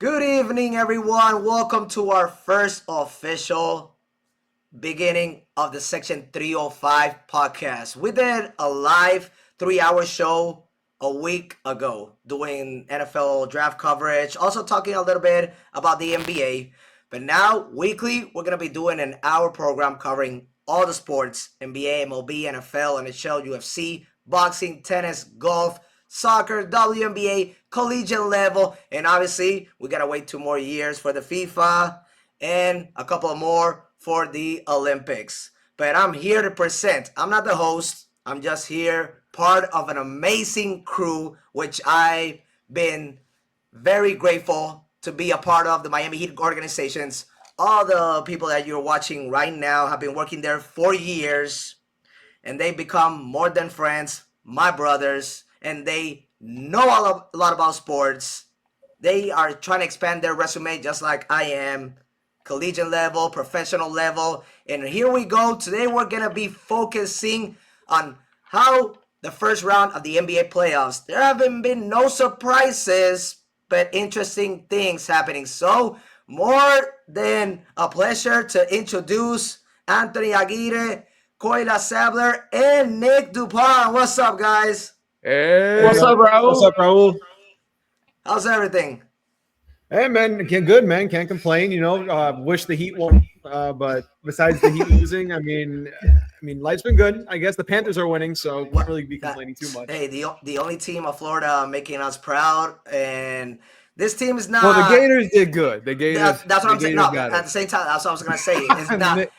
Good evening, everyone. Welcome to our first official beginning of the Section 305 podcast. We did a live 3 hour show a week ago doing NFL draft coverage, also talking a little bit about the NBA. But now, weekly, we're going to be doing an hour program covering all the sports: NBA, MLB, NFL, NHL, UFC, boxing, tennis, golf, soccer, WNBA, collegiate level, and obviously we gotta wait 2 more years for the FIFA and a couple more for the Olympics. But I'm here to present. I'm not the host. I'm just here, part of an amazing crew, which I've been very grateful to be a part of, the Miami Heat organizations. All the people that you're watching right now have been working there for years, and they become more than friends, my brothers, and they know a lot about sports. They are trying to expand their resume just like I am, collegiate level, professional level. And here we go. Today we're going to be focusing on how the first round of the NBA playoffs. There haven't been no surprises, but interesting things happening. So, more than a pleasure to introduce Anthony Aguirre, Kolya Zabler, and Nick Dupont. What's up, guys? Hey, What's up, Raul? What's up, Raul? How's everything? Hey, man, good, man. Can't complain. Wish the Heat won, but besides the Heat losing, I mean, life's been good. I guess the Panthers are winning, so can't really be complaining too much. Hey, the only team of Florida making us proud, and this team is not. Well, the Gators did good. The Gators. That's what I'm saying. No, got at it. the same time, that's what I was gonna say. It's not.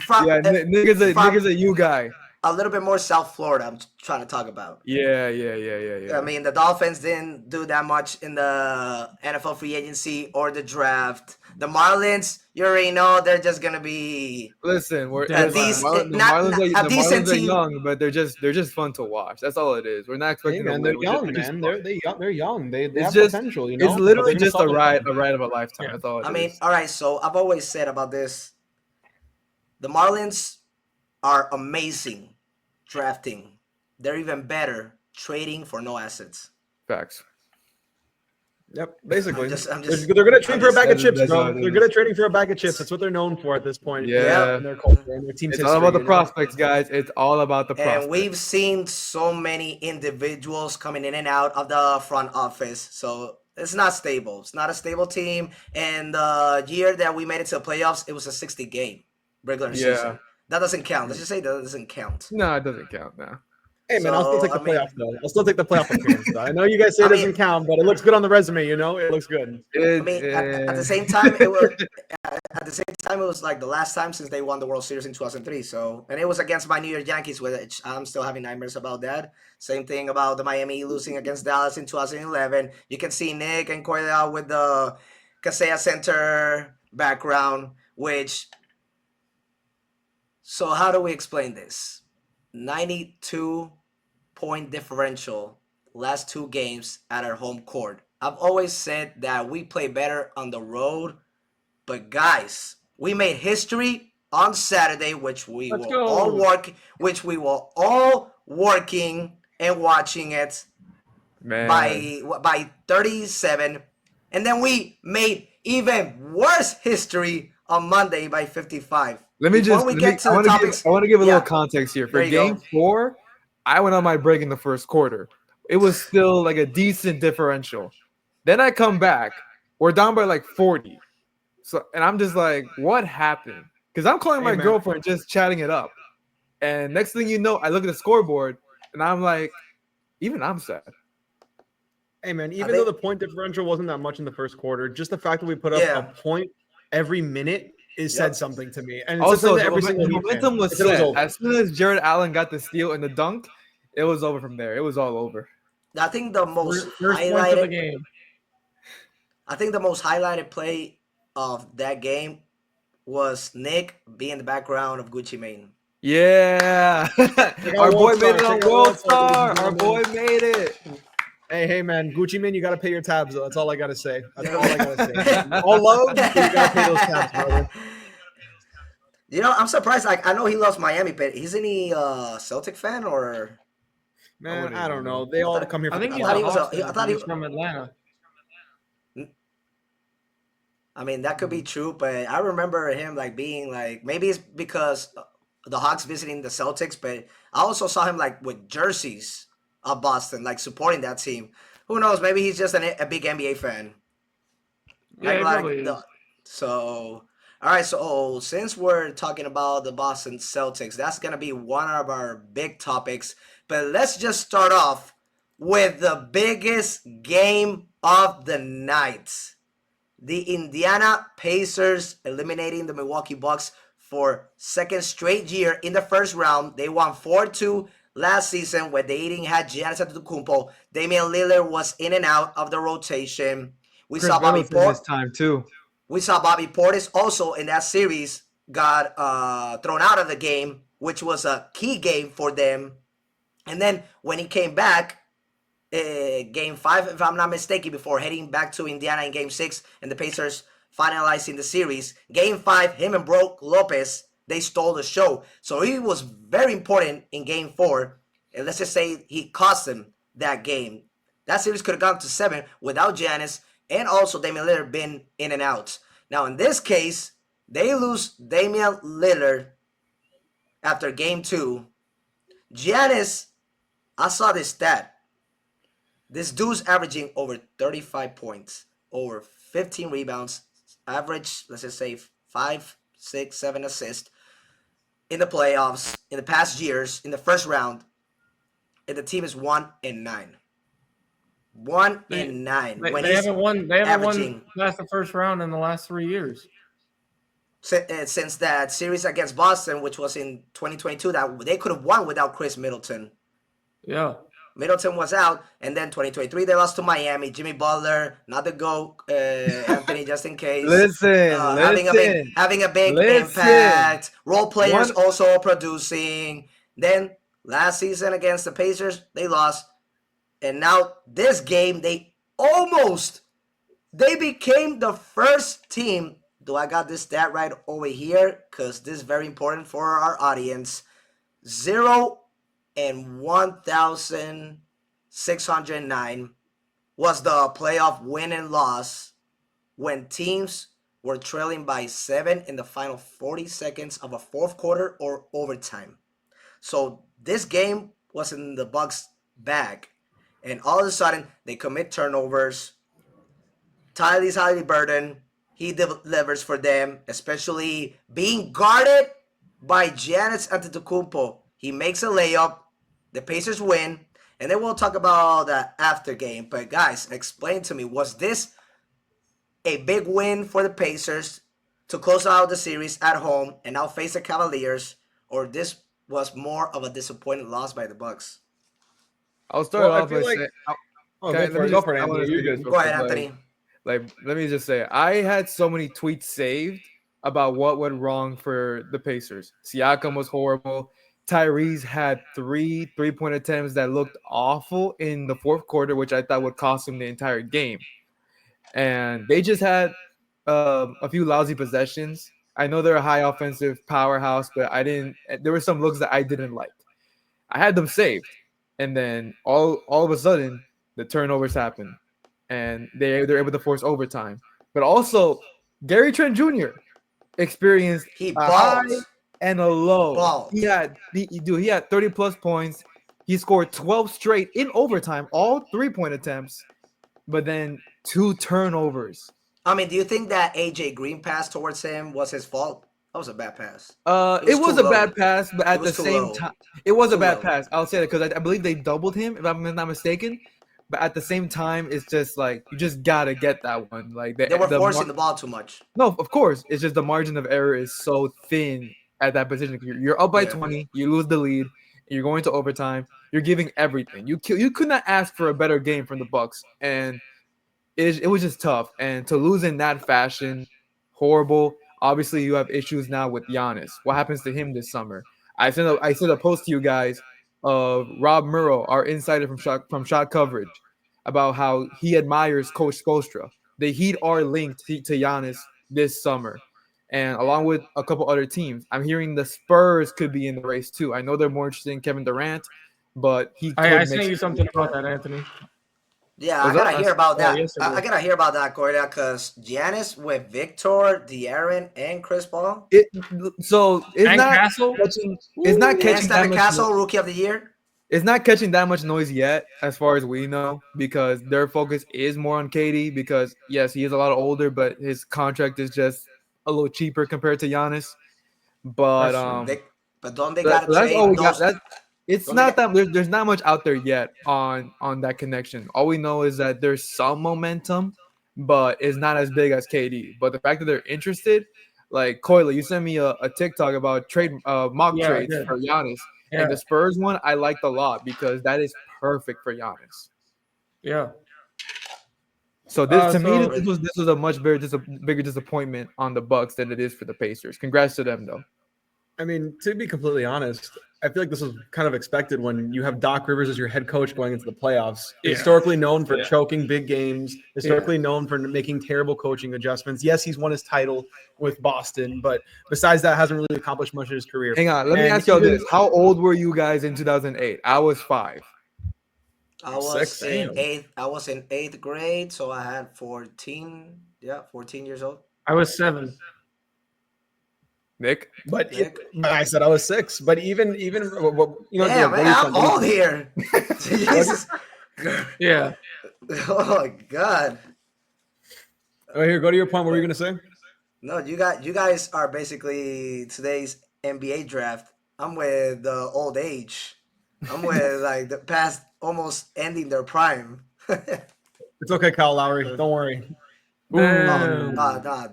Nigga's a you guy. A little bit more South Florida. I'm trying to talk about. Yeah. I mean, the Dolphins didn't do that much in the NFL free agency or the draft. The Marlins, you already know, they're just gonna be. Listen, we're a decent team. Young, but they're just fun to watch. That's all it is. We're not expecting them. They're young, man. They're young. They have just, potential. It's literally just a ride of a lifetime. Yeah. That's all. I mean, all right. So I've always said about this: the Marlins are amazing drafting. They're even better trading for no assets. Facts. Yep, basically. They're good at trading for a bag of chips, bro. They're good at trading for a bag of chips. That's what they're known for at this point. Yeah. And their culture and their team's It's all about the prospects, guys. It's all about the prospects. And we've seen so many individuals coming in and out of the front office. So it's not stable. It's not a stable team. And the year that we made it to the playoffs, it was a 60-game regular season. That doesn't count. Let's just say that doesn't count. No, it doesn't count now. Hey, man, I'll still take the playoff, though. I'll still take the playoff appearance, though. I know you guys say it doesn't count, but it looks good on the resume, you know? It looks good. At the same time, it was like the last time since they won the World Series in 2003. So, and it was against my New York Yankees, which I'm still having nightmares about that. Same thing about the Miami losing against Dallas in 2011. You can see Nick and Kolya with the Kaseya Center background, which... So how do we explain this? 92-point differential last 2 games at our home court. I've always said that we play better on the road, but guys, we made history on Saturday, which we were all working and watching it. Man. by 37, and then we made even worse history on Monday by 55. I want to give a little context here. For game 4, I went on my break in the first quarter. It was still like a decent differential. Then I come back. We're down by like 40. So, and I'm just like, what happened? Because I'm calling my girlfriend, just chatting it up. And next thing you know, I look at the scoreboard, and I'm like, even I'm sad. Hey, man, even though the point differential wasn't that much in the first quarter, just the fact that we put up a point every minute said something to me. And also, the momentum was set. As soon as Jared Allen got the steal and the dunk, it was over from there. It was all over. I think the most highlighted play of that game was Nick being in the background of Gucci Mane. Yeah. Our boy made it on World Star. Our boy made it. Hey, man, Gucci Mane, you got to pay your tabs, though. That's all I got to say. All love, you got to pay those tabs, brother. You know, I'm surprised. Like, I know he loves Miami, but isn't he a Celtic fan or? Man, I don't know. They all come here. I thought he was from Atlanta. I mean, that could be true, but I remember him like being like maybe it's because the Hawks visiting the Celtics, but I also saw him like with jerseys of Boston, like supporting that team. Who knows? Maybe he's just a big NBA fan. Yeah, it Like probably the is. so. All right, so since we're talking about the Boston Celtics, that's gonna be one of our big topics. But let's just start off with the biggest game of the night. The Indiana Pacers eliminating the Milwaukee Bucks for second straight year in the first round. They won 4-2 last season when they didn't have Giannis Antetokounmpo. Damian Lillard was in and out of the rotation. We Chris saw Bobby Middleton this Port. time too. We saw Bobby Portis also in that series got thrown out of the game, which was a key game for them. And then when he came back, game 5, if I'm not mistaken, before heading back to Indiana in game 6 and the Pacers finalizing the series. Game 5, him and Brook Lopez, they stole the show. So he was very important in game 4. And let's just say he cost them that game. That series could have gone to 7 without Giannis and also Damian Lillard been in and out. Now in this case, they lose Damian Lillard after game 2. Giannis, I saw this stat. This dude's averaging over 35 points, over 15 rebounds, average, let's just say 5, 6, 7 assists in the playoffs in the past years in the first round, and the team is 1-9. 1-9 when They he's haven't won. They haven't averaging won past the first round in the last 3 years. since that series against Boston, which was in 2022, that they could have won without Chris Middleton. Yeah. Middleton was out, and then 2023 they lost to Miami. Jimmy Butler, not the GOAT, Anthony, just in case. Having a big impact. Role players also producing. Then last season against the Pacers, they lost, and now this game they became the first team. Do I got this stat right over here? Because this is very important for our audience. 0-1,609 was the playoff win and loss when teams were trailing by 7 in the final 40 seconds of a fourth quarter or overtime. So this game was in the Bucks' bag, and all of a sudden they commit turnovers. Tyrese Halliburton, he delivers for them, especially being guarded by Giannis Antetokounmpo. He makes a layup. The Pacers win. And then we'll talk about the after game. But guys, explain to me, was this a big win for the Pacers to close out the series at home and now face the Cavaliers, or this was more of a disappointing loss by the Bucks? I'll start off by saying, go for it, Anthony. Go ahead, Anthony. Let me just say, I had so many tweets saved about what went wrong for the Pacers. Siakam was horrible. Tyrese had 3 3-point attempts that looked awful in the fourth quarter, which I thought would cost him the entire game. And they just had a few lousy possessions. I know they're a high offensive powerhouse, but there were some looks that I didn't like. I had them saved. And then all of a sudden, the turnovers happened. And they're able to force overtime. But also, Gary Trent Jr. experienced a high and a low. He had 30 plus points. He scored 12 straight in overtime, all 3-point attempts, but then 2 turnovers. I mean, do you think that AJ Green pass towards him was his fault? That was a bad pass. It was a bad pass, but at the same time, it was a bad pass. I'll say that because I believe they doubled him, if I'm not mistaken. But at the same time, it's just like you just gotta get that one. Like they were forcing the ball too much. No, of course, it's just the margin of error is so thin at that position. You're up by 20, you lose the lead, you're going to overtime. You're giving everything. You could not ask for a better game from the Bucks, and it was just tough. And to lose in that fashion, horrible. Obviously, you have issues now with Giannis. What happens to him this summer? I sent a post to you guys of Rob Murrow, our insider from Shot Coverage, about how he admires Coach Spoelstra. The Heat are linked to Giannis this summer, and along with a couple other teams. I'm hearing the Spurs could be in the race too. I know they're more interested in Kevin Durant, but I sent you something about that, Anthony. Yeah, I Was gotta that? hear about that. yesterday. I gotta hear about that, Kolya, because Giannis with Victor, De'Aaron, and Chris Paul, It so it's And not Castle? catching. It's not and catching that Stephen much. Castle, Rookie of the Year. It's not catching that much noise yet, as far as we know, because their focus is more on KD. Because yes, he is a lot older, but his contract is just a little cheaper compared to Giannis. But That's true. But don't they gotta that's all trade we got. those? That it's Don't they not get? that there's not much out there yet on that connection. All we know is that there's some momentum, but it's not as big as KD. But the fact that they're interested, like Coyle, you sent me a TikTok about mock Yeah, I trades did. for Giannis, Yeah, and the Spurs one I liked a lot because that is perfect for Giannis. yeah. So this to me So this was a much bigger disappointment on the Bucks than it is for the Pacers. Congrats to them though. I mean, to be completely honest, I feel like this was kind of expected when you have Doc Rivers as your head coach going into the playoffs. Yeah. Historically known for Yeah. choking big games, historically known for making terrible coaching adjustments. Yes, he's won his title with Boston, but besides that, hasn't really accomplished much in his career. Hang on, let me And ask y'all even- this: how old were you guys in 2008? I was 5. I was Six. in Damn. eighth. I was in 8th grade, so I had 14. Yeah, 14 years old. I was 7. Nick, But Nick? I said I was 6. But even you know, Damn, like, man, I'm old here. Jesus. Yeah. Oh my God. Oh, here, go to your point. What were you gonna say? No, you guys are basically today's NBA draft. I'm with the old age. I'm with like the past almost ending their prime. It's okay, Kyle Lowry. Don't worry. Damn.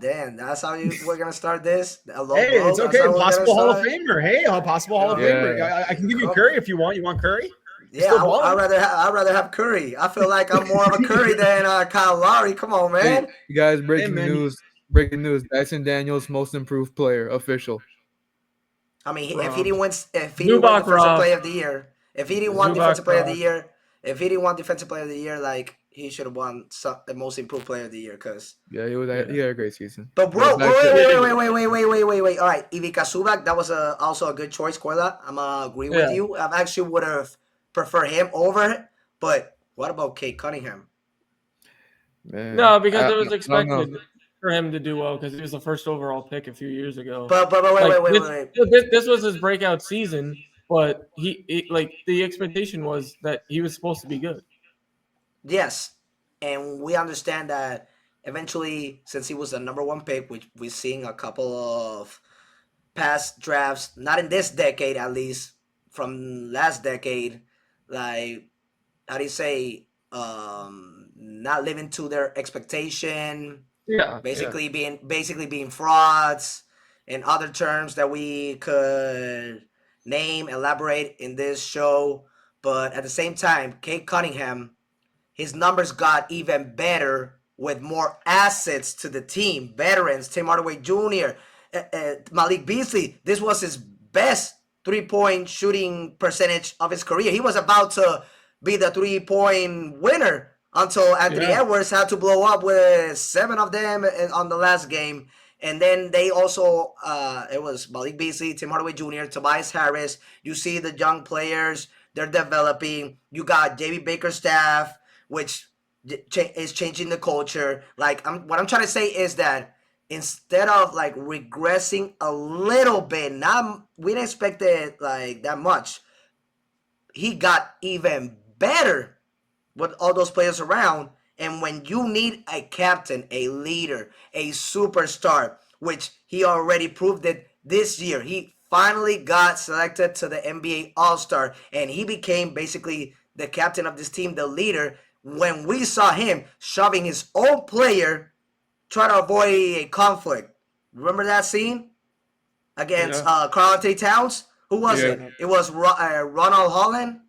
Damn. That's how we're gonna start this. A low Hey, blow, it's that's okay. how we're gonna Possible Hall of start? Famer. Hey, a possible Hall of Yeah. Famer. I can give you Curry if you want. You want Curry? Yeah, Still balling. I'd rather have Curry. I feel like I'm more of a Curry than Kyle Lowry. Come on, man. hey, you guys, breaking man. news! Breaking news! Dyson Daniels, most improved player, official. I mean, Rob. if he didn't win Zubac, Defensive Rob. Player of the Year, if he didn't win Zubac, Defensive Player of the Rob. Year, if he didn't win Defensive Player of the Year, like he should have won the Most Improved Player of the Year. Cause, Yeah, he had a great season. but bro, back to- wait. All right, Ivica Zubac, that was also a good choice, Koila. I'm agree with Yeah. you. I actually would have preferred him over it. But what about Kate Cunningham? Man, No, because it I was don't know. expected for him to do well because he was the first overall pick a few years ago. But Like, wait. This was his breakout season, but like the expectation was that he was supposed to be good. Yes, and we understand that eventually, since he was the number one pick, which we're seeing a couple of past drafts, not in this decade at least, from last decade, like how do you say, not living to their expectation, Yeah, basically being frauds, and other terms that we could name, elaborate in this show. But at the same time, Kate Cunningham, his numbers got even better with more assets to the team. Veterans, Tim Hardaway Jr., Malik Beasley. This was his best three-point shooting percentage of his career. He was about to be the three-point winner until Anthony Edwards had to blow up with 7 of them on the last game. And then they also, it was Malik Beasley, Tim Hardaway Jr., Tobias Harris. You see the young players, they're developing. You got J.B. Bickerstaff, which is changing the culture. Like, what I'm trying to say is that instead of like regressing a little bit, we didn't expect it like that much. He got even better with all those players around. And when you need a captain, a leader, a superstar, which he already proved it this year, he finally got selected to the NBA All-Star, and he became basically the captain of this team, the leader. When we saw him shoving his own player, trying to avoid a conflict. Remember that scene against Karl-Anthony Towns? Who was it? It was Ronald Holland.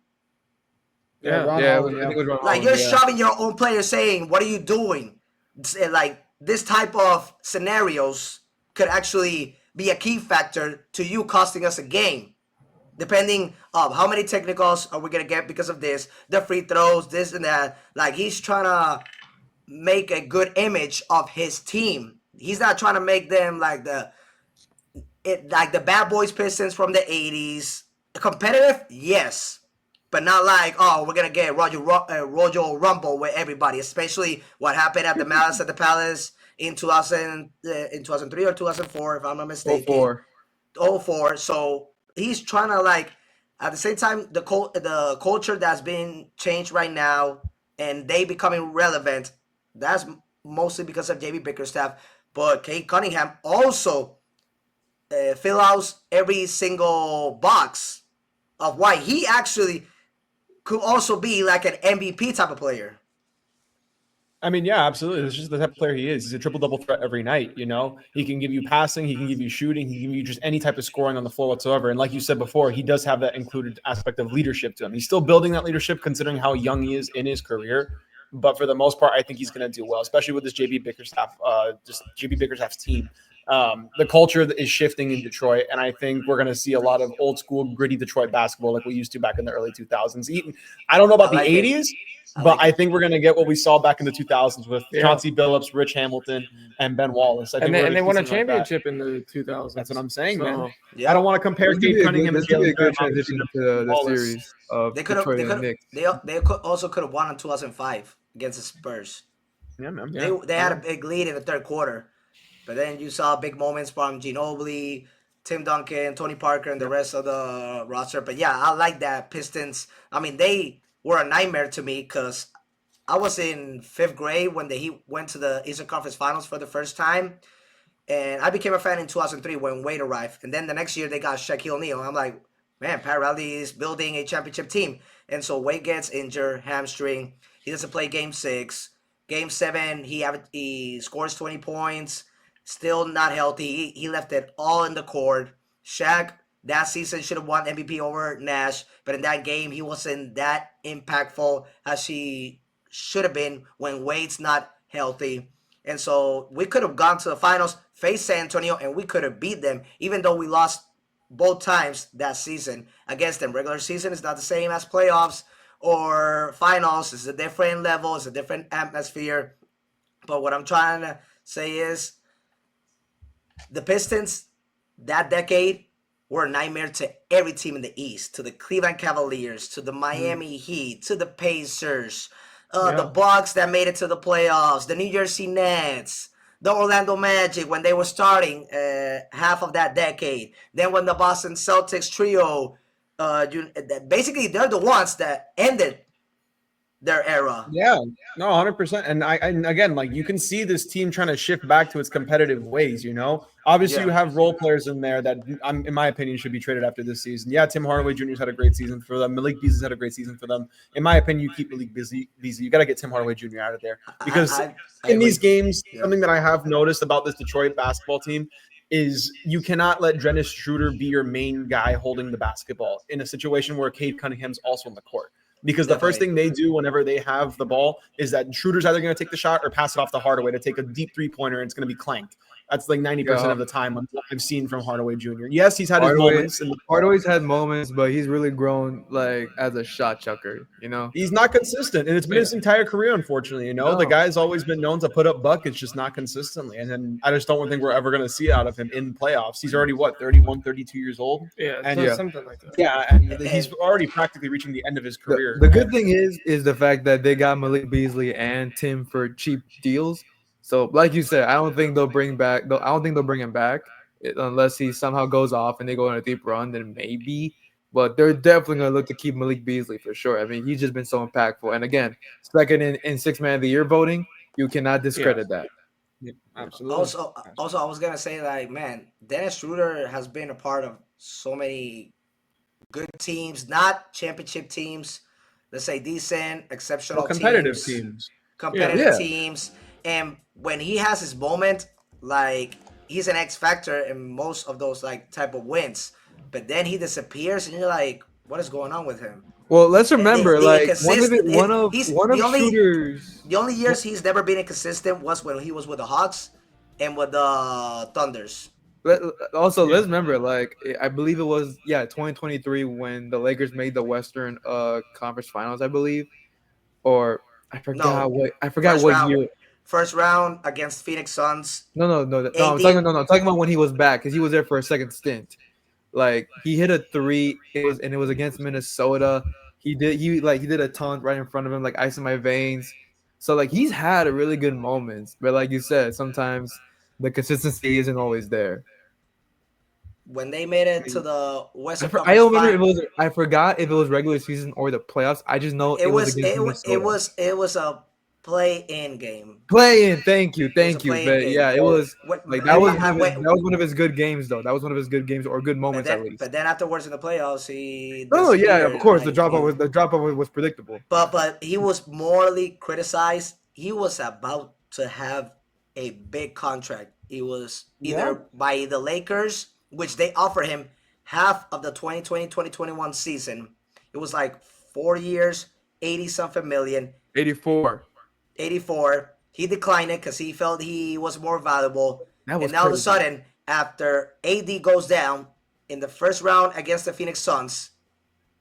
Yeah. I think it was Ron Like, Holland, you're shoving your own player, saying, "What are you doing?" Like, this type of scenarios could actually be a key factor to you costing us a game. Depending on how many technicals are we gonna get because of this, the free throws, this and that. Like, he's trying to make a good image of his team. He's not trying to make them like the bad boys Pistons from the 80s. Competitive, yes, but not like, oh, we're gonna get Royal Rumble with everybody. Especially what happened at the Malice at the Palace in 2003 or 2004, if I'm not Oh, mistaken. four. Oh four. So he's trying to like at the same time the culture that's being changed right now and they becoming relevant. That's mostly because of JB Bickerstaff, but Kate Cunningham also fill out every single box of why he actually could also be like an MVP type of player. I mean, yeah, absolutely. This is just the type of player he is. He's a triple double threat every night. You know, he can give you passing, he can give you shooting, he can give you just any type of scoring on the floor whatsoever. And like you said before, he does have that included aspect of leadership to him. He's still building that leadership, considering how young he is in his career. But for the most part, I think he's going to do well, especially with this JB Bickerstaff, just JB Bickerstaff's team. The culture is shifting in Detroit, and I think we're going to see a lot of old school, gritty Detroit basketball like we used to back in the early 2000s. I don't know about like the 80s. I think we're going to get what we saw back in the 2000s with Chauncey Billups, Rich Hamilton, and Ben Wallace. I think and they won a championship in the 2000s. That's what I'm saying, man. Yeah. I don't want to compare Cade Cunningham This and could be a Jalen good Graham transition to to the Wallace. series of They could Detroit have. and Knicks. They also could have won in 2005 against the Spurs. Yeah, man. They had a big lead in the third quarter, but then you saw big moments from Ginobili, Tim Duncan, Tony Parker, and the rest of the roster. But yeah, I like that Pistons. I mean, they were a nightmare to me because I was in fifth grade when he went to the Eastern Conference Finals for the first time, and I became a fan in 2003 when Wade arrived. And then the next year they got Shaquille O'Neal. I'm like, man, Pat Riley is building a championship team. And so Wade gets injured, hamstring. He doesn't play Game 6. Game 7, he scores 20 points. Still not healthy. He left it all in the court. Shaq that season should have won MVP over Nash, but in that game he wasn't that impactful as he should have been when Wade's not healthy. And so we could have gone to the finals, faced San Antonio, and we could have beat them, even though we lost both times that season against them. Regular season is not the same as playoffs or finals. It's a different level. It's a different atmosphere. But what I'm trying to say is the Pistons that decade were a nightmare to every team in the East, to the Cleveland Cavaliers, to the Miami Heat, to the Pacers, the Bucks that made it to the playoffs, the New Jersey Nets, the Orlando Magic when they were starting half of that decade. Then when the Boston Celtics trio, basically they're the ones that ended their era. Yeah, no, 100%. And again, like you can see this team trying to shift back to its competitive ways. You know, obviously you have role players in there that, in my opinion, should be traded after this season. Yeah, Tim Hardaway Jr.'s had a great season for them. Malik Beasley's had a great season for them. In my opinion, you keep Malik Beasley. You got to get Tim Hardaway Jr. out of there because in these games, something that I have noticed about this Detroit basketball team is you cannot let Dennis Schroeder be your main guy holding the basketball in a situation where Cade Cunningham's also on the court. Because the first thing they do whenever they have the ball is that Schroeder's either going to take the shot or pass it off to Hardaway to take a deep three-pointer, and it's going to be clanked. That's like 90% of the time I've seen from Hardaway Jr. Yes, he's had his moments. Hardaway's had moments, but he's really grown like as a shot chucker, you know? He's not consistent, and it's been his entire career, unfortunately. You know, the guy's always been known to put up buckets, just not consistently. And then I just don't think we're ever going to see it out of him in playoffs. He's already, 31, 32 years old? Something like that. Yeah, and he's already practically reaching the end of his career. The good thing is the fact that they got Malik Beasley and Tim for cheap deals. So, like you said, I don't think they'll bring him back unless he somehow goes off and they go on a deep run. Then maybe, but they're definitely gonna look to keep Malik Beasley for sure. I mean, he's just been so impactful. And again, second in Sixth Man of the Year voting, you cannot discredit that. Yeah, absolutely. Also, I was gonna say, like, man, Dennis Schroeder has been a part of so many good teams, not championship teams. Let's say decent, exceptional, competitive teams. Competitive teams. And when he has his moment, like he's an X factor in most of those like type of wins. But then he disappears, and you're like, what is going on with him? Well, let's remember, one of Schroeder's. The only years he's never been inconsistent was when he was with the Hawks and with the Thunders. Let's remember, like I believe it was 2023 when the Lakers made the Western Conference Finals, I believe, or I forgot what year. First round against Phoenix Suns. No. I'm talking about when he was back because he was there for a second stint. Like he hit a three. It was against Minnesota. He did a taunt right in front of him, like ice in my veins. So like he's had a really good moments, but like you said, sometimes the consistency isn't always there. When they made it to the Western I Conference don't remember if Final, it was. I forgot if it was regular season or the playoffs. I just know it it was was against Minnesota. it was a play-in game. Play-in, It was a thank you. play-in But game. yeah, it was What, like wait, that was one of his good games though. That was one of his good games or good moments at least. but then afterwards in the playoffs, he Oh yeah, of disappeared. course Like, the drop off was predictable. but he was morally criticized. He was about to have a big contract. He was either by the Lakers, which they offered him half of the 2020-2021 season. It was like 4 years, 80 something million. 84. 84. He declined it because he felt he was more valuable. That was And now all of a crazy. sudden, after AD goes down in the first round against the Phoenix Suns,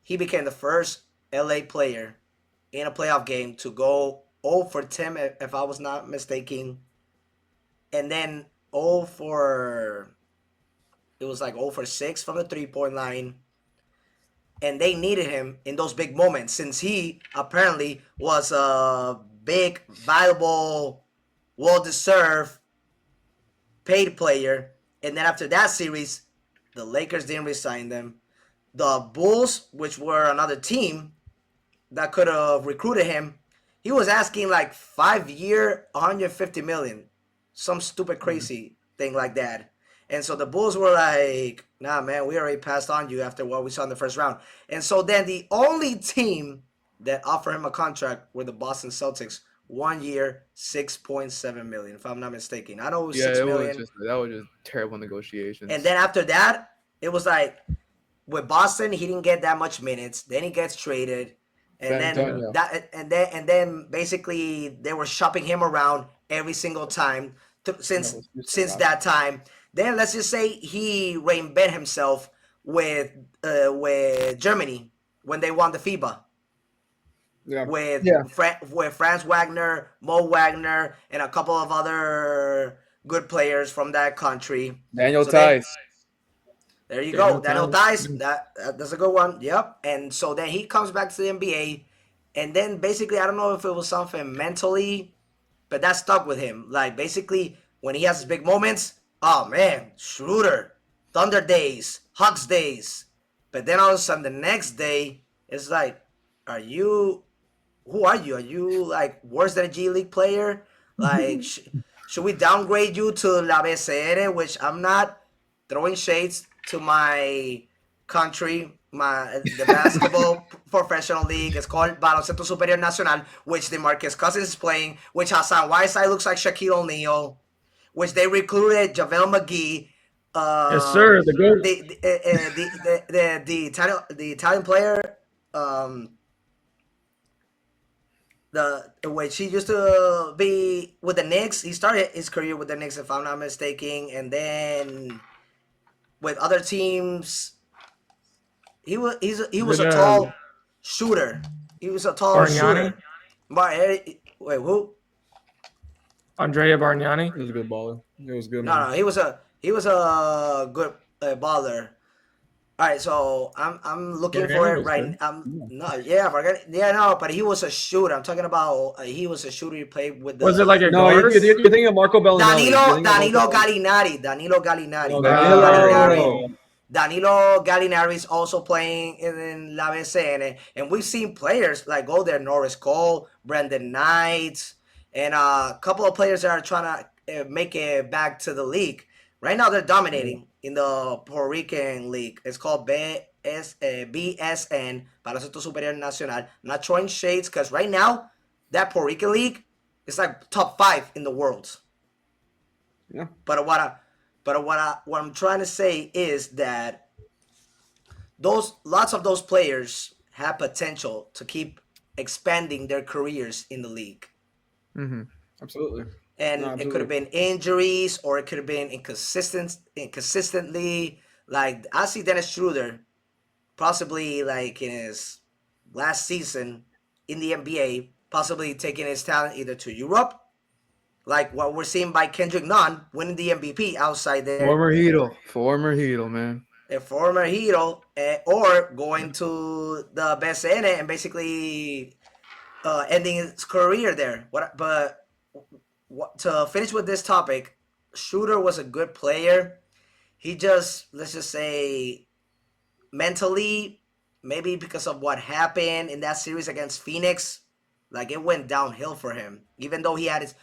he became the first LA player in a playoff game to go 0 for 10, if I was not mistaken. And then 0 for, it was like 0 for 6 from the 3-point line. And they needed him in those big moments since he apparently was a big, valuable, well-deserved, paid player. And then after that series, the Lakers didn't resign them. The Bulls, which were another team that could have recruited him, he was asking like 5-year, 150 million, some stupid crazy thing like that. And so the Bulls were like, nah, man, we already passed on you after what we saw in the first round. And so then the only team that offered him a contract were the Boston Celtics, 1 year, 6.7 million, if I'm not mistaken. I know it was 6 million. That was just terrible negotiations. And then after that, it was like with Boston, he didn't get that much minutes. Then he gets traded. And then basically they were shopping him around every single time since that time. Then let's just say he reinvented himself with Germany when they won the FIBA. Yeah. With Franz Wagner, Mo Wagner, and a couple of other good players from that country. Daniel Tice. There you go. Daniel Tice. That's a good one. Yep. And so then he comes back to the NBA. And then basically, I don't know if it was something mentally, but that stuck with him. Like basically, when he has his big moments, oh man, Schroeder, Thunder days, Hawks days. But then all of a sudden, the next day, it's like, who are you? Are you like worse than a G League player? Like, should we downgrade you to La BCR, which I'm not throwing shades to my country, the basketball professional league. It's called Baloncesto Superior Nacional, which DeMarcus Cousins is playing, which Hassan Whiteside looks like Shaquille O'Neal, which they recruited JaVale McGee. Yes, sir. The good. The Italian player, which he used to be with the Knicks. He started his career with the Knicks, if I'm not mistaken, and then with other teams, he was a tall shooter. He was a tall shooter. Wait, who? Andrea Bargnani. He was a good baller. He was good. No, he was a good baller. All right, so I'm looking for it right now. But he was a shooter. I'm talking about he was a shooter. He played with the. Was it like a guard? You're thinking of Marco Bellinelli. Danilo Gallinari. Danilo Gallinari is also playing in La BCN, and we've seen players like go there, Norris Cole, Brendan Knight, and a couple of players that are trying to make it back to the league. Right now, they're dominating in the Puerto Rican league. It's called BSN, Baloncesto Superior Nacional. I'm not throwing shades because right now, that Puerto Rican league is like top 5 in the world. Yeah. But what I'm trying to say is that lots of those players have potential to keep expanding their careers in the league. Mm-hmm. Absolutely. And it could have been injuries, or it could have been inconsistently. Like I see Dennis Schroeder, possibly like in his last season in the NBA, possibly taking his talent either to Europe, like what we're seeing by Kendrick Nunn winning the MVP outside there. Former Heatle, man. a former hero, or going to the best in it and basically ending his career there. But to finish with this topic, Shooter was a good player. He just, let's just say, mentally, maybe because of what happened in that series against Phoenix, like it went downhill for him. Even though he had his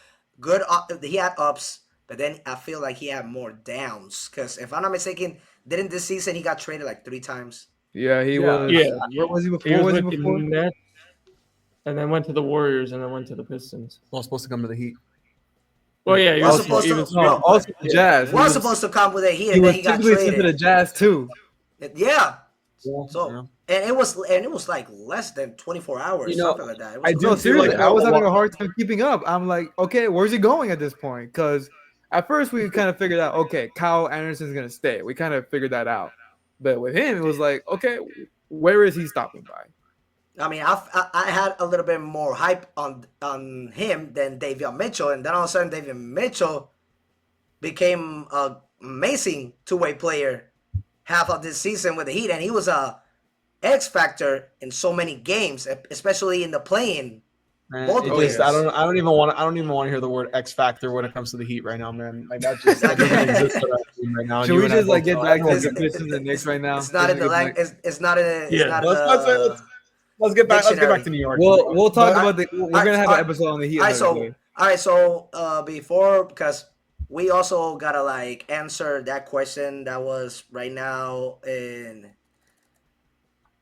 he had ups, but then I feel like he had more downs. Because if I'm not mistaken, didn't this season he got traded like 3 times? Yeah, he was. Yeah. Where was he before? He was Was he with the before? Nets, and then went to the Warriors, and then went to the Pistons. Well, supposed to come to the Heat. Well, yeah, he Was was supposed he to was No, no, also the Jazz. was supposed to come with a Heat, He and then was he got typically sent to the traded. Jazz too. Yeah. Yeah, So yeah. and it was like less than 24 hours, You know, something like that. It I was do No, feel seriously, like I was having a hard time keeping up. I'm like, okay, where's he going at this point? Because at first we kind of figured out, okay, Kyle Anderson's gonna stay. We kind of figured that out. But with him, it was like, okay, where is he stopping by? I mean, I had a little bit more hype on him than Davion Mitchell, and then all of a sudden, Davion Mitchell became a amazing two-way player half of this season with the Heat, and he was a X factor in so many games, especially in the play-in. Both it players. just, I don't even want to hear the word X factor when it comes to the Heat right now, man. Like that just that doesn't exist for that team right now. Should we just like get back to the Pistons and Knicks right now? It's not in the language. It's not in. It's Yeah. not in Let's get back dictionary. to New York. We'll talk But- about the. We're gonna have an episode on the Heat. All right, another so day. before, because we also gotta like answer that question that was right now in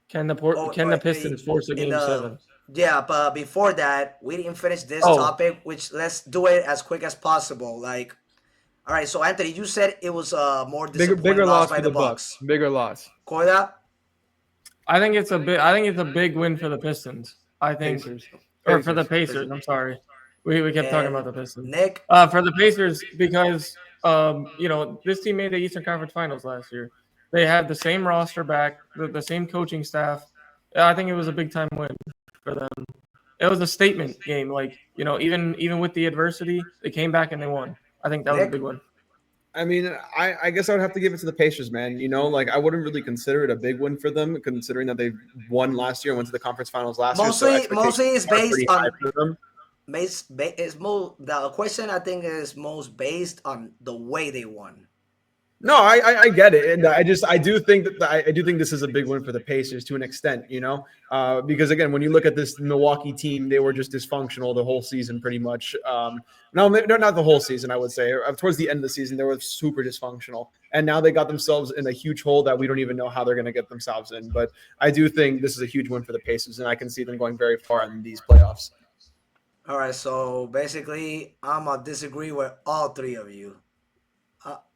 Can the Pistons force a in game the- 7? Yeah, but before that, we didn't finish this Oh. topic, which let's do it as quick as possible. Like, all right, so Anthony, you said it was a more disappointing Bigger loss loss by for the the Bucks. Bucks. Bigger loss. Kolya? I think it's a big win for the Pistons. I think Pacers. or for the Pacers. I'm sorry. We kept talking about the Pistons. Nick? For the Pacers because this team made the Eastern Conference Finals last year. They had the same roster back, the same coaching staff. I think it was a big time win for them. It was a statement game. Like, even with the adversity, they came back and they won. I think that was a Nick? big win. I mean, I guess I would have to give it to the Pacers, man. Like I wouldn't really consider it a big win for them, considering that they won last year and went to the conference finals last year. So Mostly it's expectations are based pretty on high for them. the question I think is most based on the way they won. No, I get it, and I do think that I do think this is a big win for the Pacers to an extent, because again, when you look at this Milwaukee team, they were just dysfunctional the whole season, pretty much. No, not the whole season, I would say. Towards the end of the season, they were super dysfunctional, and now they got themselves in a huge hole that we don't even know how they're going to get themselves in. But I do think this is a huge win for the Pacers, and I can see them going very far in these playoffs. All right, so basically, I'm gonna disagree with all three of you.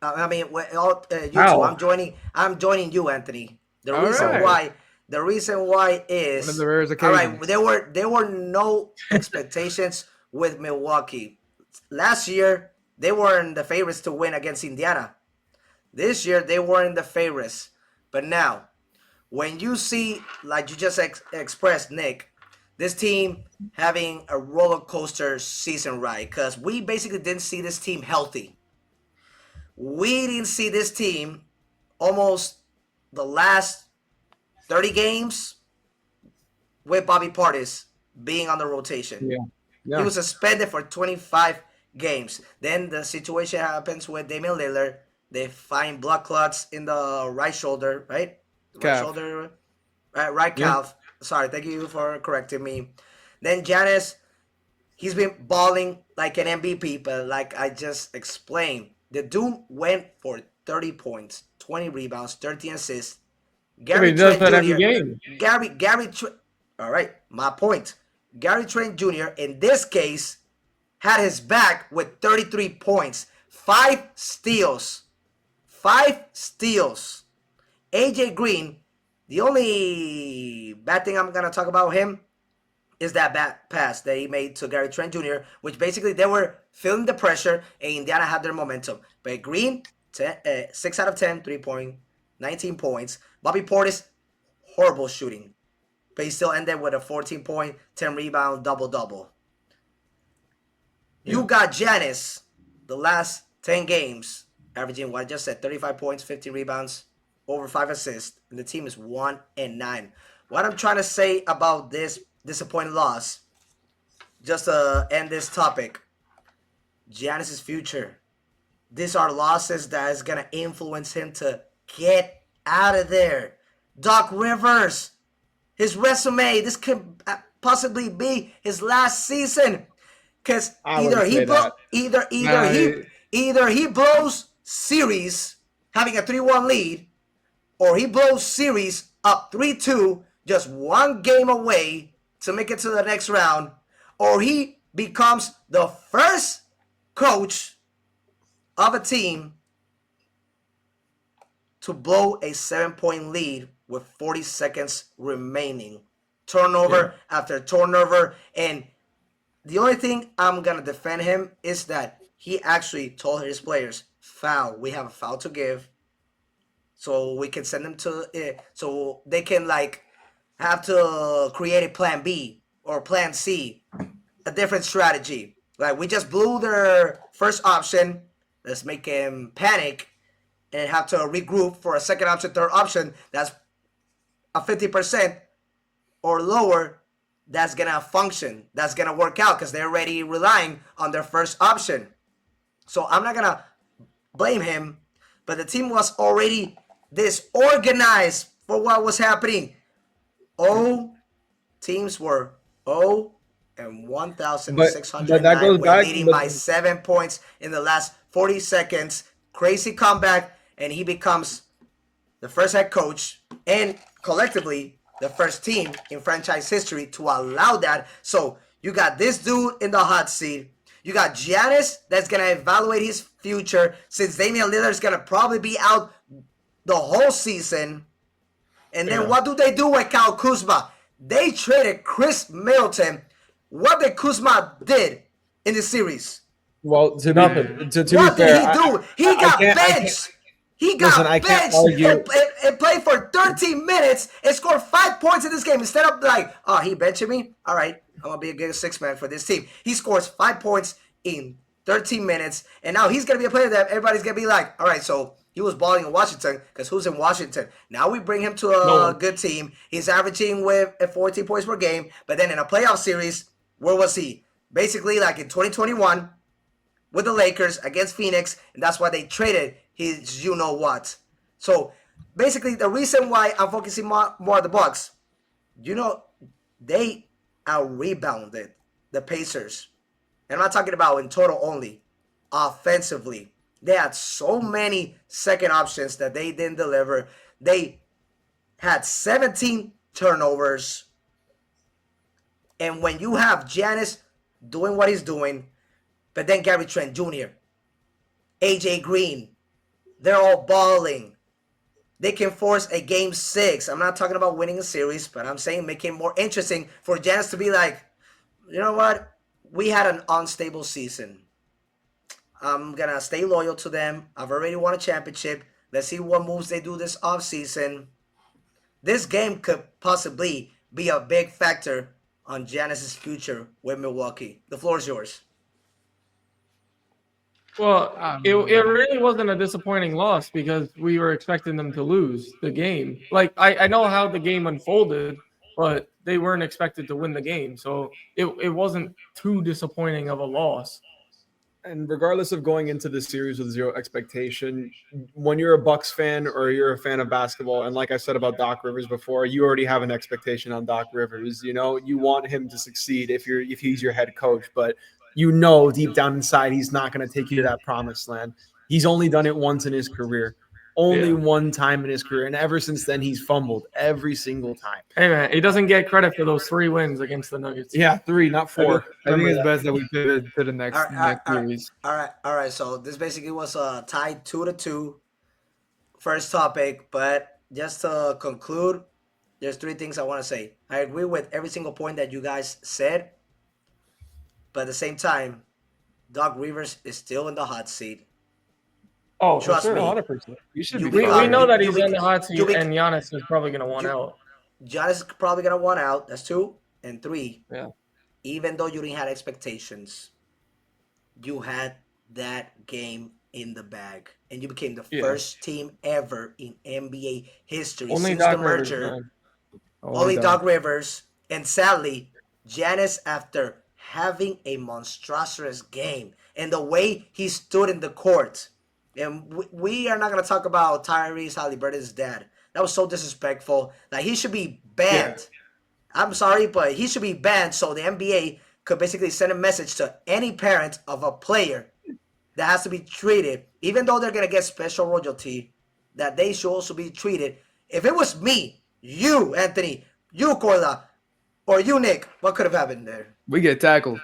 I mean, you two. How? I'm joining you, Anthony. The All reason right. why is One of the rarest all right. occasions. There were no expectations with Milwaukee. Last year, they weren't the favorites to win against Indiana. This year, they weren't the favorites. But now, when you see, like you just expressed, Nick, this team having a roller coaster season, right? Because we basically didn't see this team healthy. We didn't see this team almost the last 30 games with Bobby Portis being on the rotation. Yeah. He was suspended for 25 games. Then the situation happens with Damian Lillard. They find blood clots in the right shoulder, right? Right Calf. shoulder, right calf. Sorry, thank you for correcting me. Then Giannis, he's been balling like an MVP, but like I just explained, the dude went for 30 points, 20 rebounds, 13 assists. He does that every game. All right, my point. Gary Trent Jr. in this case had his back with 33 points, 5 steals. AJ Green, the only bad thing I'm going to talk about him is that bad pass that he made to Gary Trent Jr., which basically they were feeling the pressure and Indiana had their momentum. But Green, 6 out of 10, 3-point, 19 points. Bobby Portis, horrible shooting. But he still ended with a 14-point, 10 rebound, double-double. You got Giannis the last 10 games, averaging what I just said, 35 points, 15 rebounds, over 5 assists, and the team is 1-9. What I'm trying to say about this disappointing loss, just to end this topic, Giannis's future. These are losses that is gonna influence him to get out of there. Doc Rivers, his resume, this could possibly be his last season, because either he blows series having a 3-1 lead, or he blows series up 3-2, just one game away to make it to the next round, or he becomes the first coach of a team to blow a 7-point lead with 40 seconds remaining. Turnover after turnover. And the only thing I'm going to defend him is that he actually told his players, foul. We have a foul to give. So we can send them to it. So they can have to create a plan B or plan C, a different strategy. Like, we just blew their first option. Let's make him panic and have to regroup for a second option, third option. That's a 50% or lower. That's going to function. That's going to work out because they're already relying on their first option. So I'm not going to blame him, but the team was already disorganized for what was happening. Teams were 1,609. We're leading by 7 points in the last 40 seconds. Crazy comeback, and he becomes the first head coach and collectively the first team in franchise history to allow that. So you got this dude in the hot seat. You got Giannis that's going to evaluate his future, since Damian Lillard is going to probably be out the whole season. And then what do they do with Kyle Kuzma? They traded Chris Middleton. What did Kuzma did in the series? Well, to what be did fair, he do? He got benched. He got benched and played for 13 minutes and scored 5 points in this game. Instead of he benching me? All right, I'm going to be a good six-man for this team. He scores 5 points in 13 minutes, and now he's going to be a player that everybody's going to be like, all right, so he was balling in Washington because who's in Washington? Now we bring him to a good team. He's averaging with 14 points per game, but then in a playoff series, where was he? Basically like in 2021 with the Lakers against Phoenix, and that's why they traded his you-know-what. So basically the reason why I'm focusing more on the Bucks, they out-rebounded the Pacers. And I'm not talking about in total only. Offensively, they had so many second options that they didn't deliver. They had 17 turnovers. And when you have Giannis doing what he's doing, but then Gary Trent Jr., AJ Green, they're all balling. They can force a game 6. I'm not talking about winning a series, but I'm saying make it more interesting for Giannis to be like, you know what? We had an unstable season. I'm going to stay loyal to them. I've already won a championship. Let's see what moves they do this offseason. This game could possibly be a big factor on Giannis' future with Milwaukee. The floor is yours. Well, it really wasn't a disappointing loss because we were expecting them to lose the game. Like, I know how the game unfolded, but they weren't expected to win the game. So it wasn't too disappointing of a loss. And regardless of going into the series with zero expectation, when you're a Bucks fan or you're a fan of basketball, and like I said about Doc Rivers before, you already have an expectation on Doc Rivers. You want him to succeed if he's your head coach, but deep down inside he's not going to take you to that promised land. He's only done it once in his career. Only one time in his career, and ever since then he's fumbled every single time. Hey man, he doesn't get credit for those 3 wins against the Nuggets. Yeah, 3, not 4. I think it's best that we pivot to the next series. All right. So this basically was tied 2-2. First topic, but just to conclude, there's 3 things I want to say. I agree with every single point that you guys said, but at the same time, Doc Rivers is still in the hot seat. Oh, trust sure, me. 100%. We know that he's in the hot seat, and Giannis is probably going to want out. Giannis is probably going to want out. That's 2. And 3, yeah. Even though you didn't have expectations, you had that game in the bag, and you became the Yeah. first team ever in NBA history Only since the Doc Rivers, merger. man. Only Doc Rivers, and sadly, Giannis, after having a monstrous game and the way he stood in the court, and we are not going to talk about Tyrese Halliburton's dad. That was so disrespectful. Like, he should be banned. Yeah. I'm sorry, but he should be banned so the NBA could basically send a message to any parent of a player that has to be treated, even though they're going to get special royalty, that they should also be treated. If it was me, you, Anthony, you, Kolya, or you, Nick, what could have happened there? We get tackled.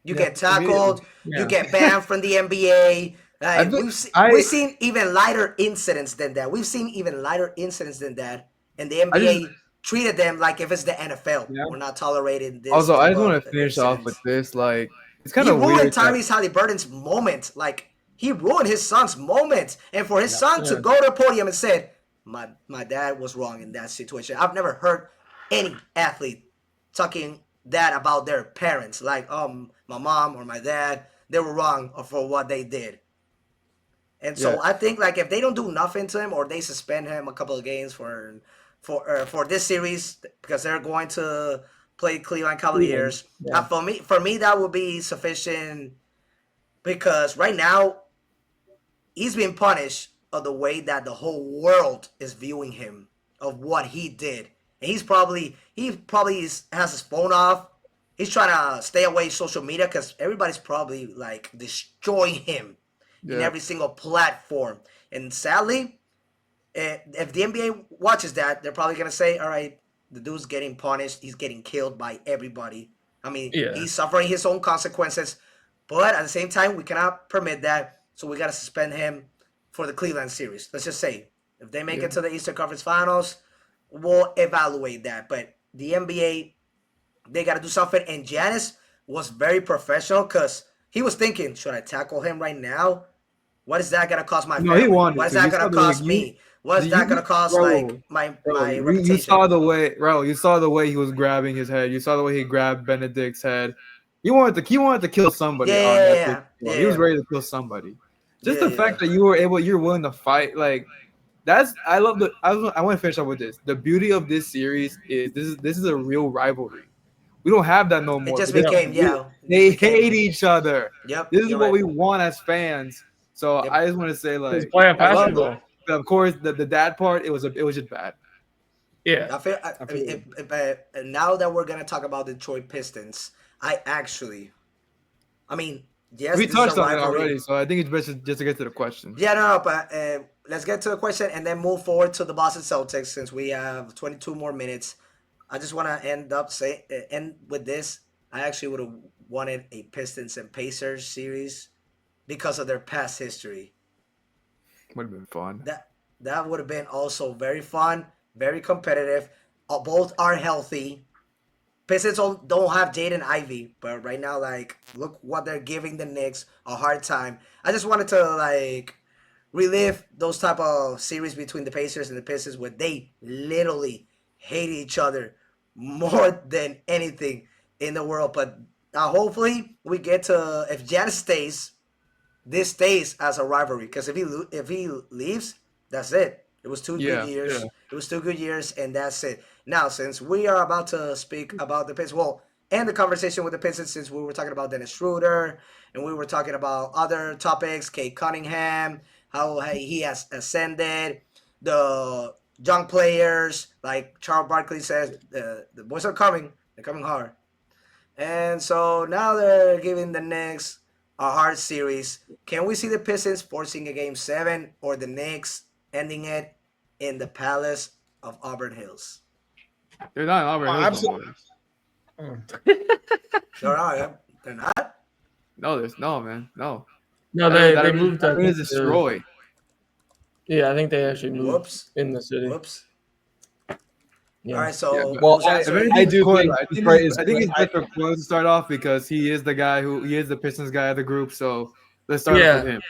You Yeah, get tackled, you Yeah. get banned from the NBA. I Like, think we've seen even lighter incidents than that. We've seen even lighter incidents than that, and the I just NBA treated them like if it's the NFL. Yeah. We're not tolerating this also I type just want of to finish off with incidents. this. Like, it's kind He of ruined weird that Tyrese Halliburton's moment. Like, he ruined his son's moment, and for his son to Yeah. go to the podium and said, "My dad was wrong in that situation." I've never heard any athlete talking that about their parents. Like, my mom or my dad, they were wrong for what they did. And yeah, so I think, like, if they don't do nothing to him or they suspend him a couple of games for this series because they're going to play Cleveland Cleveland. Cavaliers, Yeah. for me that would be sufficient because right now he's being punished of the way that the whole world is viewing him of what he did. And has his phone off. He's trying to stay away social media because everybody's probably like destroying him in yeah, every single platform. And sadly, if the NBA watches that, they're probably gonna say, "All right, the dude's getting punished. He's getting killed by everybody. I mean, Yeah. he's suffering his own consequences, but at the same time, we cannot permit that. So we gotta suspend him for the Cleveland series. Let's just say if they make yeah. it to the Eastern Conference Finals, we'll evaluate that. But the NBA, they gotta do something. And Giannis was very professional because he was thinking, should I tackle him right now? What is that gonna cost my No, he family? wanted What is to. that You gonna saw the like cost me? What is that you gonna cost like Raul, my you reputation? saw the way Raul, you saw the way he was grabbing his head. You saw the way he grabbed Benedict's head. He wanted to kill somebody on that pitch. He was Yeah. ready to kill somebody. Just the Yeah. fact that you're willing to fight, like that's I love the I want to finish up with this. The beauty of this series is this is a real rivalry. We don't have that no It more just because became they hate each other. Yep, This is you're what right. we want as fans. So Yep. I just want to say, It's like, playoff I love basketball. but of course the dad part. It was just bad. Yeah. I mean, now that we're gonna talk about the Detroit Pistons, I mean, yes, We this is a touched on it rivalry. already, so I think it's best just to get to the question. Yeah, no, but let's get to the question and then move forward to the Boston Celtics since we have 22 more minutes. I just want to end with this. I actually would have wanted a Pistons and Pacers series because of their past history. Would have been fun. That would have been also very fun, very competitive. Both are healthy. Pistons don't have Jaden Ivey, but right now, like, look what they're giving the Knicks a hard time. I just wanted to like relive those type of series between the Pacers and the Pistons where they literally hate each other more than anything in the world. But hopefully we get to if Giannis stays, this stays as a rivalry because if he leaves, that's it. It was two good Yeah, years. yeah. It was 2 good years, and that's it. Now, since we are about to speak about the Pistons, well, and the conversation with the Pistons, since we were talking about Dennis Schroeder and we were talking about other topics, Kate Cunningham, how he has ascended, the young players, like Charles Barkley says, the boys are coming. They're coming hard. And so now they're giving the Knicks a hard series. Can we see the Pistons forcing a game 7 or the Knicks ending it in the Palace of Auburn Hills? They're not in Auburn Hills. Absolutely. They're not? No, there's no man. No. No, they moved that that. is destroy. Yeah, I think they actually moved Whoops. in the city. Whoops. Yeah. All right, so Well, who's I answering? do think I think Detroit it's is best for Koy to start off because he is the Pistons guy of the group. So let's start off with him.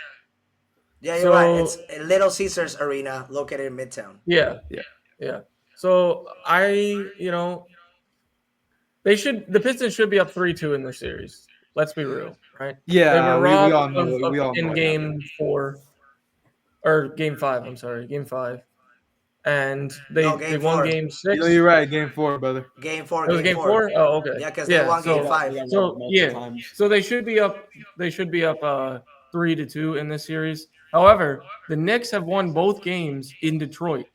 Yeah, you're right. It's Little Caesars Arena located in Midtown. Yeah. So the Pistons should be up 3-2 in the series. Let's be real, right? They Yeah, were we robbed all know of we all in know what happened. game 4 or game 5. I'm sorry, game 5, and No, they game won four. game You know, 6. you're right. Game 4, brother. Game four. It was Game game four. 4. Oh, okay. Yeah, because they Yeah. won game So five. so multiple yeah. times. So they should be up. They should be up 3-2 in this series. However, the Knicks have won both games in Detroit.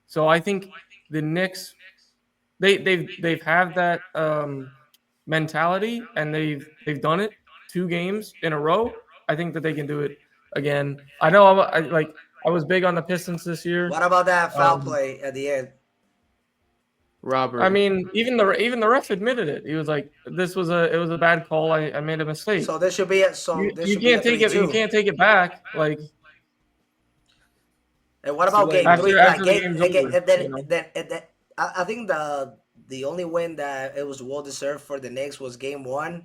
So I think the Knicks they've had that mentality, and they've done it 2 games in a row. I think that they can do it again. I know I was big on the Pistons this year. What about that foul Um, play at the end? I Robbery. mean, even the ref admitted it. He was like, it was a bad call. I made a mistake. So there should be a You can't take it. You 3-2. can't take it back. Like And what Too about late game now. three? Like after the game game's again, over. and then You know. I think the only win that it was well deserved for the Knicks was game one,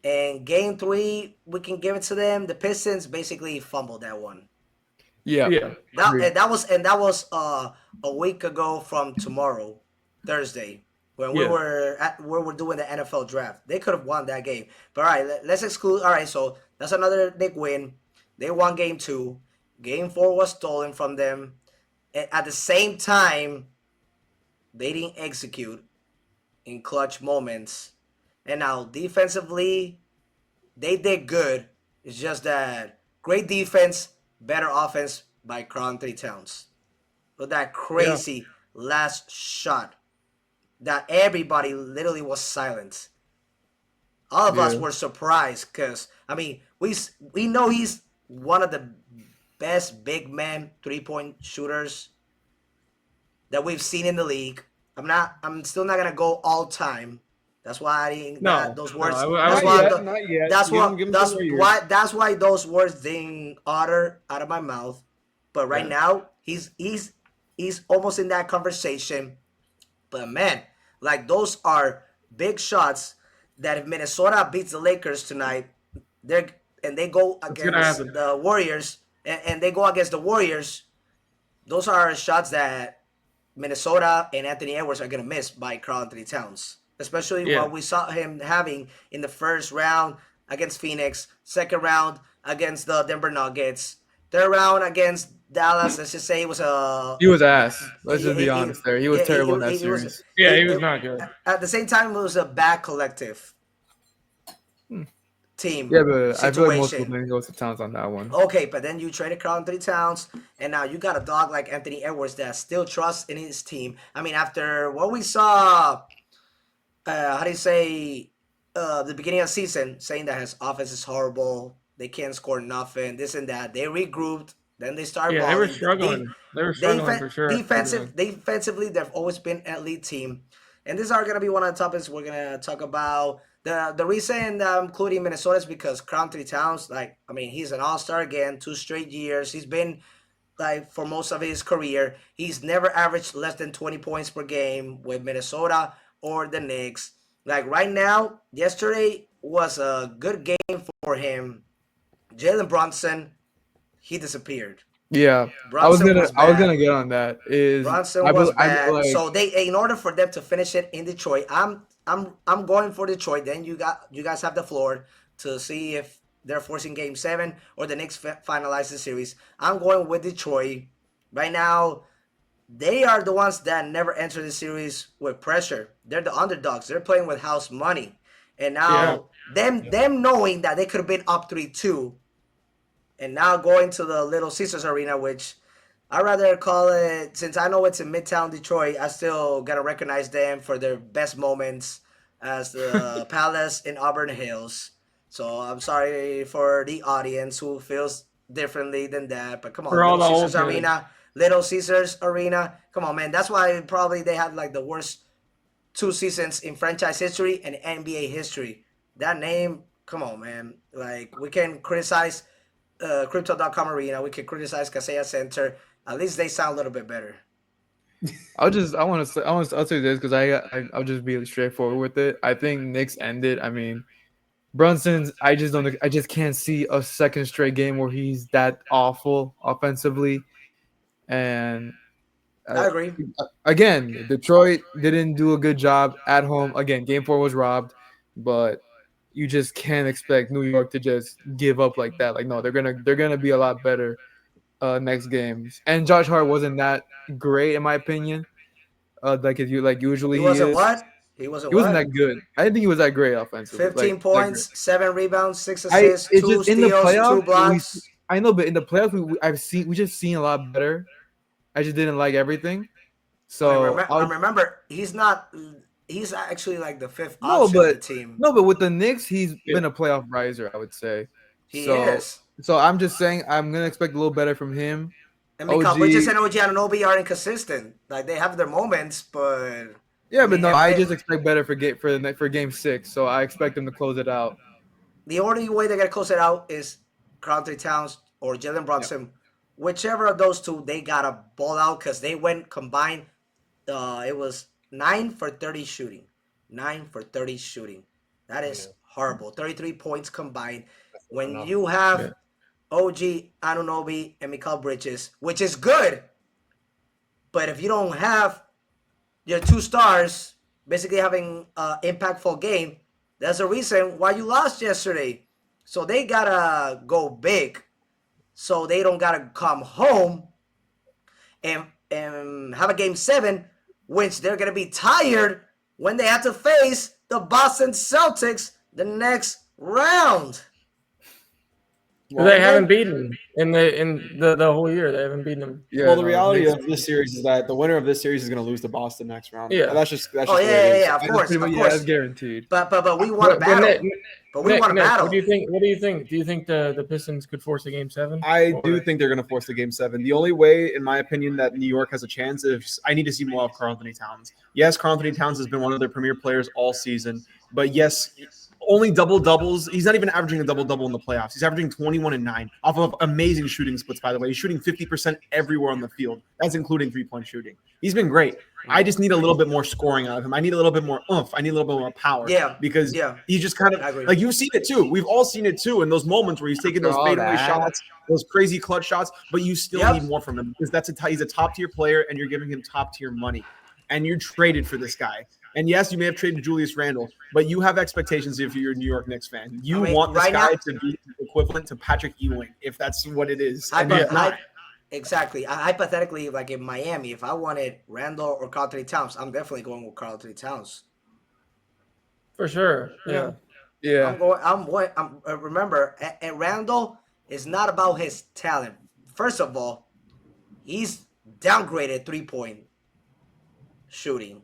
and game three we can give it to them. The Pistons basically fumbled that one. Yeah. Yeah. That was a week ago from tomorrow, Thursday, when Yeah. we were doing the NFL draft. They could have won that game. But all right, let's exclude. All right, so that's another big win. They won game two. Game four was stolen from them. And at the same time, they didn't execute in clutch moments. And now defensively, they did good. It's just that great defense, better offense by Crown Three Towns. With that Yeah. crazy last shot that everybody literally was silent. All of us Yeah. were surprised because I mean we know he's one of the best big man 3-point shooters that we've seen in the league. I'm still not gonna go all time. That's why I didn't No. those No. words. I That's would. why Not yet. that's Give him- what give him that's some more years. why that's why those words didn't utter out of my mouth. But right Yeah. now he's almost in that conversation. But man, like those are big shots that if Minnesota beats the Lakers tonight, they're and they go It's gonna against happen. the Warriors and they go against the Warriors, those are shots that Minnesota and Anthony Edwards are gonna miss by Karl Anthony Towns, especially Yeah. what we saw him having in the first round against Phoenix, second round against the Denver Nuggets, third round against Dallas. Let's just say it was a He was ass. Let's just be he- honest there. He was terrible in that it was series. Yeah. He it- was it- not good. at the same time. It was a bad collective team Yeah, but I feel like most situation. people goes to Towns on that one. Okay, but then you traded Karl Anthony Towns, and now you got a dog like Anthony Edwards that still trusts in his team. I mean, after what we saw, how do you say, the beginning of the season, saying that his offense is horrible, they can't score nothing, this and that. They regrouped, then they started Yeah. They were balling. struggling. They were struggling for sure. Defensively, they've always been an elite team, and these are gonna be one of the topics we're gonna talk about. The reason I'm including Minnesota is because Anthony Towns, like I mean, he's an all-star again, 2 straight years. He's been like for most of his career, he's never averaged less than 20 points per game with Minnesota or the Knicks. Like right now, yesterday was a good game for him. Jalen Brunson, he disappeared. Yeah, Brunson was I was bad. gonna get on that. Brunson was I bad. like So in order for them to finish it in Detroit, I'm going for Detroit. Then you guys have the floor to see if they're forcing Game 7 or the Knicks finalize the series. I'm going with Detroit. Right now, they are the ones that never enter the series with pressure. They're the underdogs. They're playing with house money, and now them knowing that they could have been up 3-2, and now going to the Little Caesars Arena, which I rather call it, since I know it's in Midtown Detroit, I still gotta recognize them for their best moments as the Palace in Auburn Hills. So I'm sorry for the audience who feels differently than that, but come on, For all the old heads. Little Caesars Arena, come on, man. That's why probably they had like the worst 2 seasons in franchise history and NBA history. That name, come on, man. Like we can criticize Crypto.com Arena, we can criticize Kaseya Center. At least they sound a little bit better. I'll say this because I'll just be straightforward with it. I think Knicks ended. I mean, Brunson's. I just can't see a second straight game where he's that awful offensively. And I agree. again, Detroit didn't do a good job at home. Again, Game 4 was robbed, but you just can't expect New York to just give up like that. Like, no, they're gonna be a lot better next games. And Josh Hart wasn't that great in my opinion. Usually He he wasn't is. what? He wasn't He wasn't what? that good. I didn't think he was that great offensively. 15 That great. points, 7 rebounds, 6 I assists, it's 2 just in the steals, 2 playoffs. blocks. I know, but in the playoffs, we just seen a lot better. I just didn't like everything. So remember, he's not. He's actually like the fifth no, option of the but team. no, but with the Knicks, he's been a playoff riser, I would say. He So is. so I'm just saying I'm gonna expect a little better from him. I mean, Bridges and OG Anunoby are inconsistent. Like they have their moments, but yeah, but no, I just expect better for game 6. So I expect them to close it out. The only way they're gonna close it out is Karl-Anthony Towns or Jalen Brunson. Yep. Whichever of those two, they gotta ball out because they went combined. It was 9 for 30 shooting. 9 for 30 shooting. That is horrible. 33 points combined. When you have OG Anunoby and Mikal Bridges, which is good, but if you don't have your 2 stars basically having an impactful game, that's the reason why you lost yesterday. So they gotta go big, so they don't gotta come home and have a game 7, which they're gonna be tired when they have to face the Boston Celtics the next round. Well, they haven't beaten in the whole year. They haven't beaten them. Yeah, well, the reality of this series is that the winner of this series is going to lose to Boston next round. Yeah, and that's just yeah, of course, that's guaranteed. But we want a battle. But we want a battle. What do you think? What do you think? Do you think the Pistons could force a game 7? I do think they're going to force the game 7. The only way, in my opinion, that New York has a chance is I need to see more of Karl-Anthony Towns. Yes, Karl-Anthony Towns has been one of their premier players all season, but yes, only double-doubles. He's not even averaging a double-double in the playoffs. He's averaging 21 and 9 off of amazing shooting splits, by the way. He's shooting 50% everywhere on the field. That's including three-point shooting. He's been great. I just need a little bit more scoring out of him. I need a little bit more oomph. I need a little bit more power. Yeah. Because he's just kind of like you've seen it too. We've all seen it too in those moments where he's taking those fadeaway shots, those crazy clutch shots, but you still need more from him because he's a top-tier player and you're giving him top-tier money. And you traded for this guy. And yes, you may have traded Julius Randle, but you have expectations if you're a New York Knicks fan. You want this guy to be equivalent to Patrick Ewing, if that's what it is. Exactly. Hypothetically, like in Miami, if I wanted Randle or Karl-Anthony Towns, I'm definitely going with Karl-Anthony Towns. For sure. Yeah. Remember, and Randle is not about his talent. First of all, he's downgraded 3-point shooting.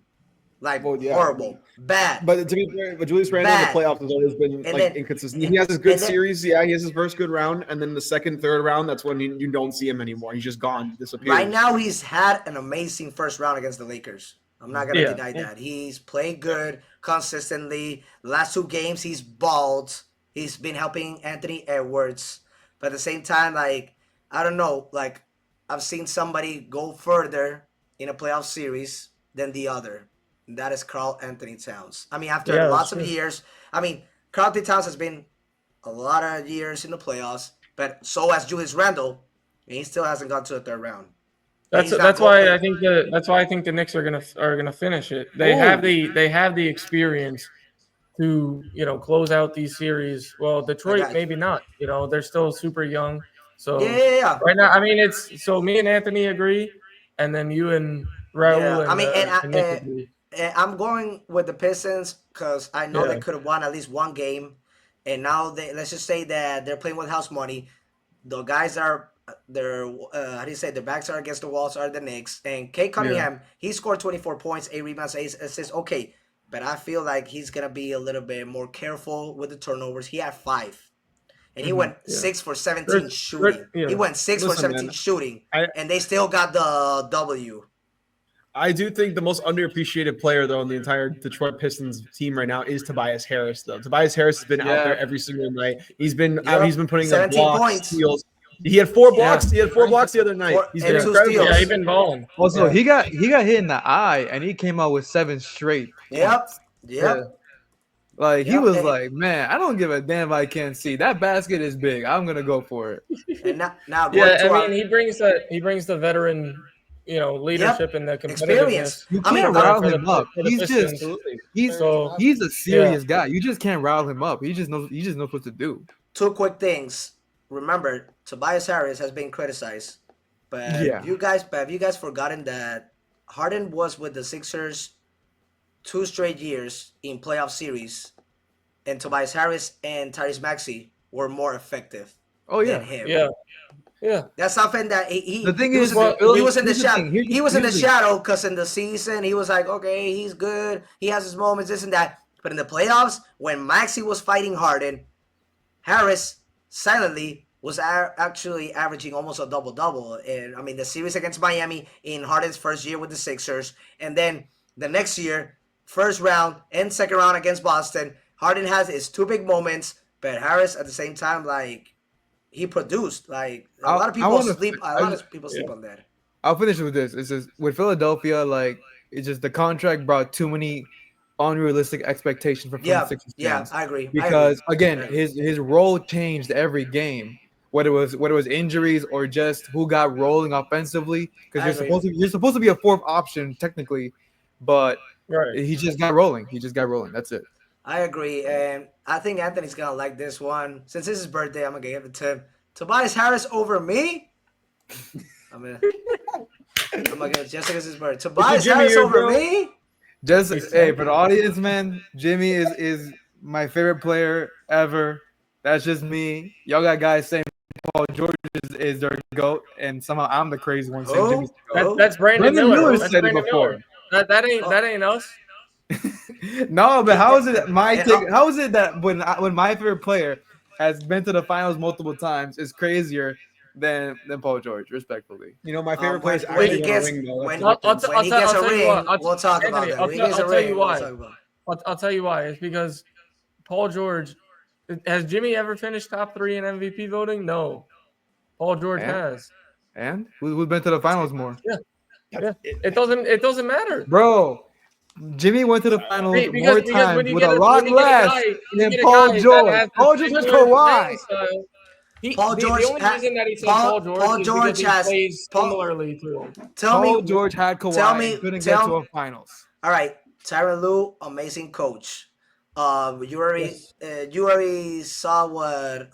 Horrible. Bad. But to be fair, Julius Randle in the playoffs has always been inconsistent. He has his good series. Yeah, he has his first good round. And then the second, third round, that's when you don't see him anymore. He's just gone, disappeared. Right now, he's had an amazing first round against the Lakers. I'm not going to deny that. He's played good consistently. The last 2 games, he's balled. He's been helping Anthony Edwards. But at the same time, I don't know. I've seen somebody go further in a playoff series than the other. That is Karl-Anthony Towns. I mean, after lots of years, Karl-Anthony Towns has been a lot of years in the playoffs, but so has Julius Randle, and he still hasn't got to the 3rd round. That's why I think the Knicks are gonna finish it. They have the experience to close out these series. Well, Detroit maybe not. They're still super young. So right now, it's so me and Anthony agree, and then you and Raul and Nick agree. I'm going with the Pistons because I know they could have won at least one game, and now let's just say that they're playing with house money. The guys are their backs are against the walls are the Knicks, and Kate Cunningham he scored 24 points, 8 rebounds, 8 assists. Okay, but I feel like he's gonna be a little bit more careful with the turnovers. He had 5, and he went 6 for 17 shooting. He went 6 for 17 shooting, and they still got the W. I do think the most underappreciated player, though, in the entire Detroit Pistons team right now is Tobias Harris, though. Tobias Harris has been out there every single night. He's been putting up blocks, steals. He had 4 blocks. He had 4 blocks the other night. He's been incredible. Yeah, he's been balling. Also, he got hit in the eye, and he came out with 7 straight. Yep. He was like, man, I don't give a damn if I can't see. That basket is big. I'm gonna go for it. And now he brings the veteran leadership and the Experience. competitiveness. You can't rile him up. For the He's just Pistons. he's a serious guy. You just can't rile him up. He just knows what to do. Two quick things. Remember, Tobias Harris has been criticized, but have you guys forgotten that Harden was with the Sixers 2 straight years in playoff series, and Tobias Harris and Tyrese Maxey were more effective than him. Yeah. That's something that he The thing he is, was in the shadow. Here's He was in the the- shadow because in the season he was like, okay, he's good. He has his moments, this and that. But in the playoffs, when Maxey was fighting Harden, Harris silently was actually averaging almost a double-double. And I mean, the series against Miami in Harden's first year with the Sixers, and then the next year, first round and second round against Boston, Harden has his 2 big moments, but Harris at the same time, like, he produced. Like, a lot of people sleep on that. I'll finish with this. It's just with Philadelphia, like it's just the contract brought too many unrealistic expectations for 26 fans. I agree. Because again, his role changed every game. Whether it was injuries or just who got rolling offensively, because you're supposed to be a 4th option technically, but he just got rolling. That's it. I agree, and I think Anthony's gonna like this one. Since it's his birthday, I'm gonna give it to him. Tobias Harris over me. I'm gonna give it just because it's his birthday. Tobias Harris over me. Just for the audience, man, Jimmy is my favorite player ever. That's just me. Y'all got guys saying Paul George is their GOAT, and somehow I'm the crazy one saying Jimmy's the GOAT. That's Brandon Miller. Said it before. That ain't us. No, but how is it my take? How is it that when my favorite player has been to the finals multiple times is crazier than Paul George? Respectfully, my favorite player is when he gets a ring, we'll talk about that. I'll tell you why. It's because Paul George has Jimmy ever finished top 3 in MVP voting? No, Paul George has. And who's been to the finals more? Yeah. It doesn't matter, bro. Jimmy went to the finals more times with a lot less than Paul George. Paul George is Kawhi. Paul George. The only reason that he said Paul George has plays similarly to him. Paul George had Kawhi and couldn't get to a finals. All right, Tyronn Lue, amazing coach. You already saw what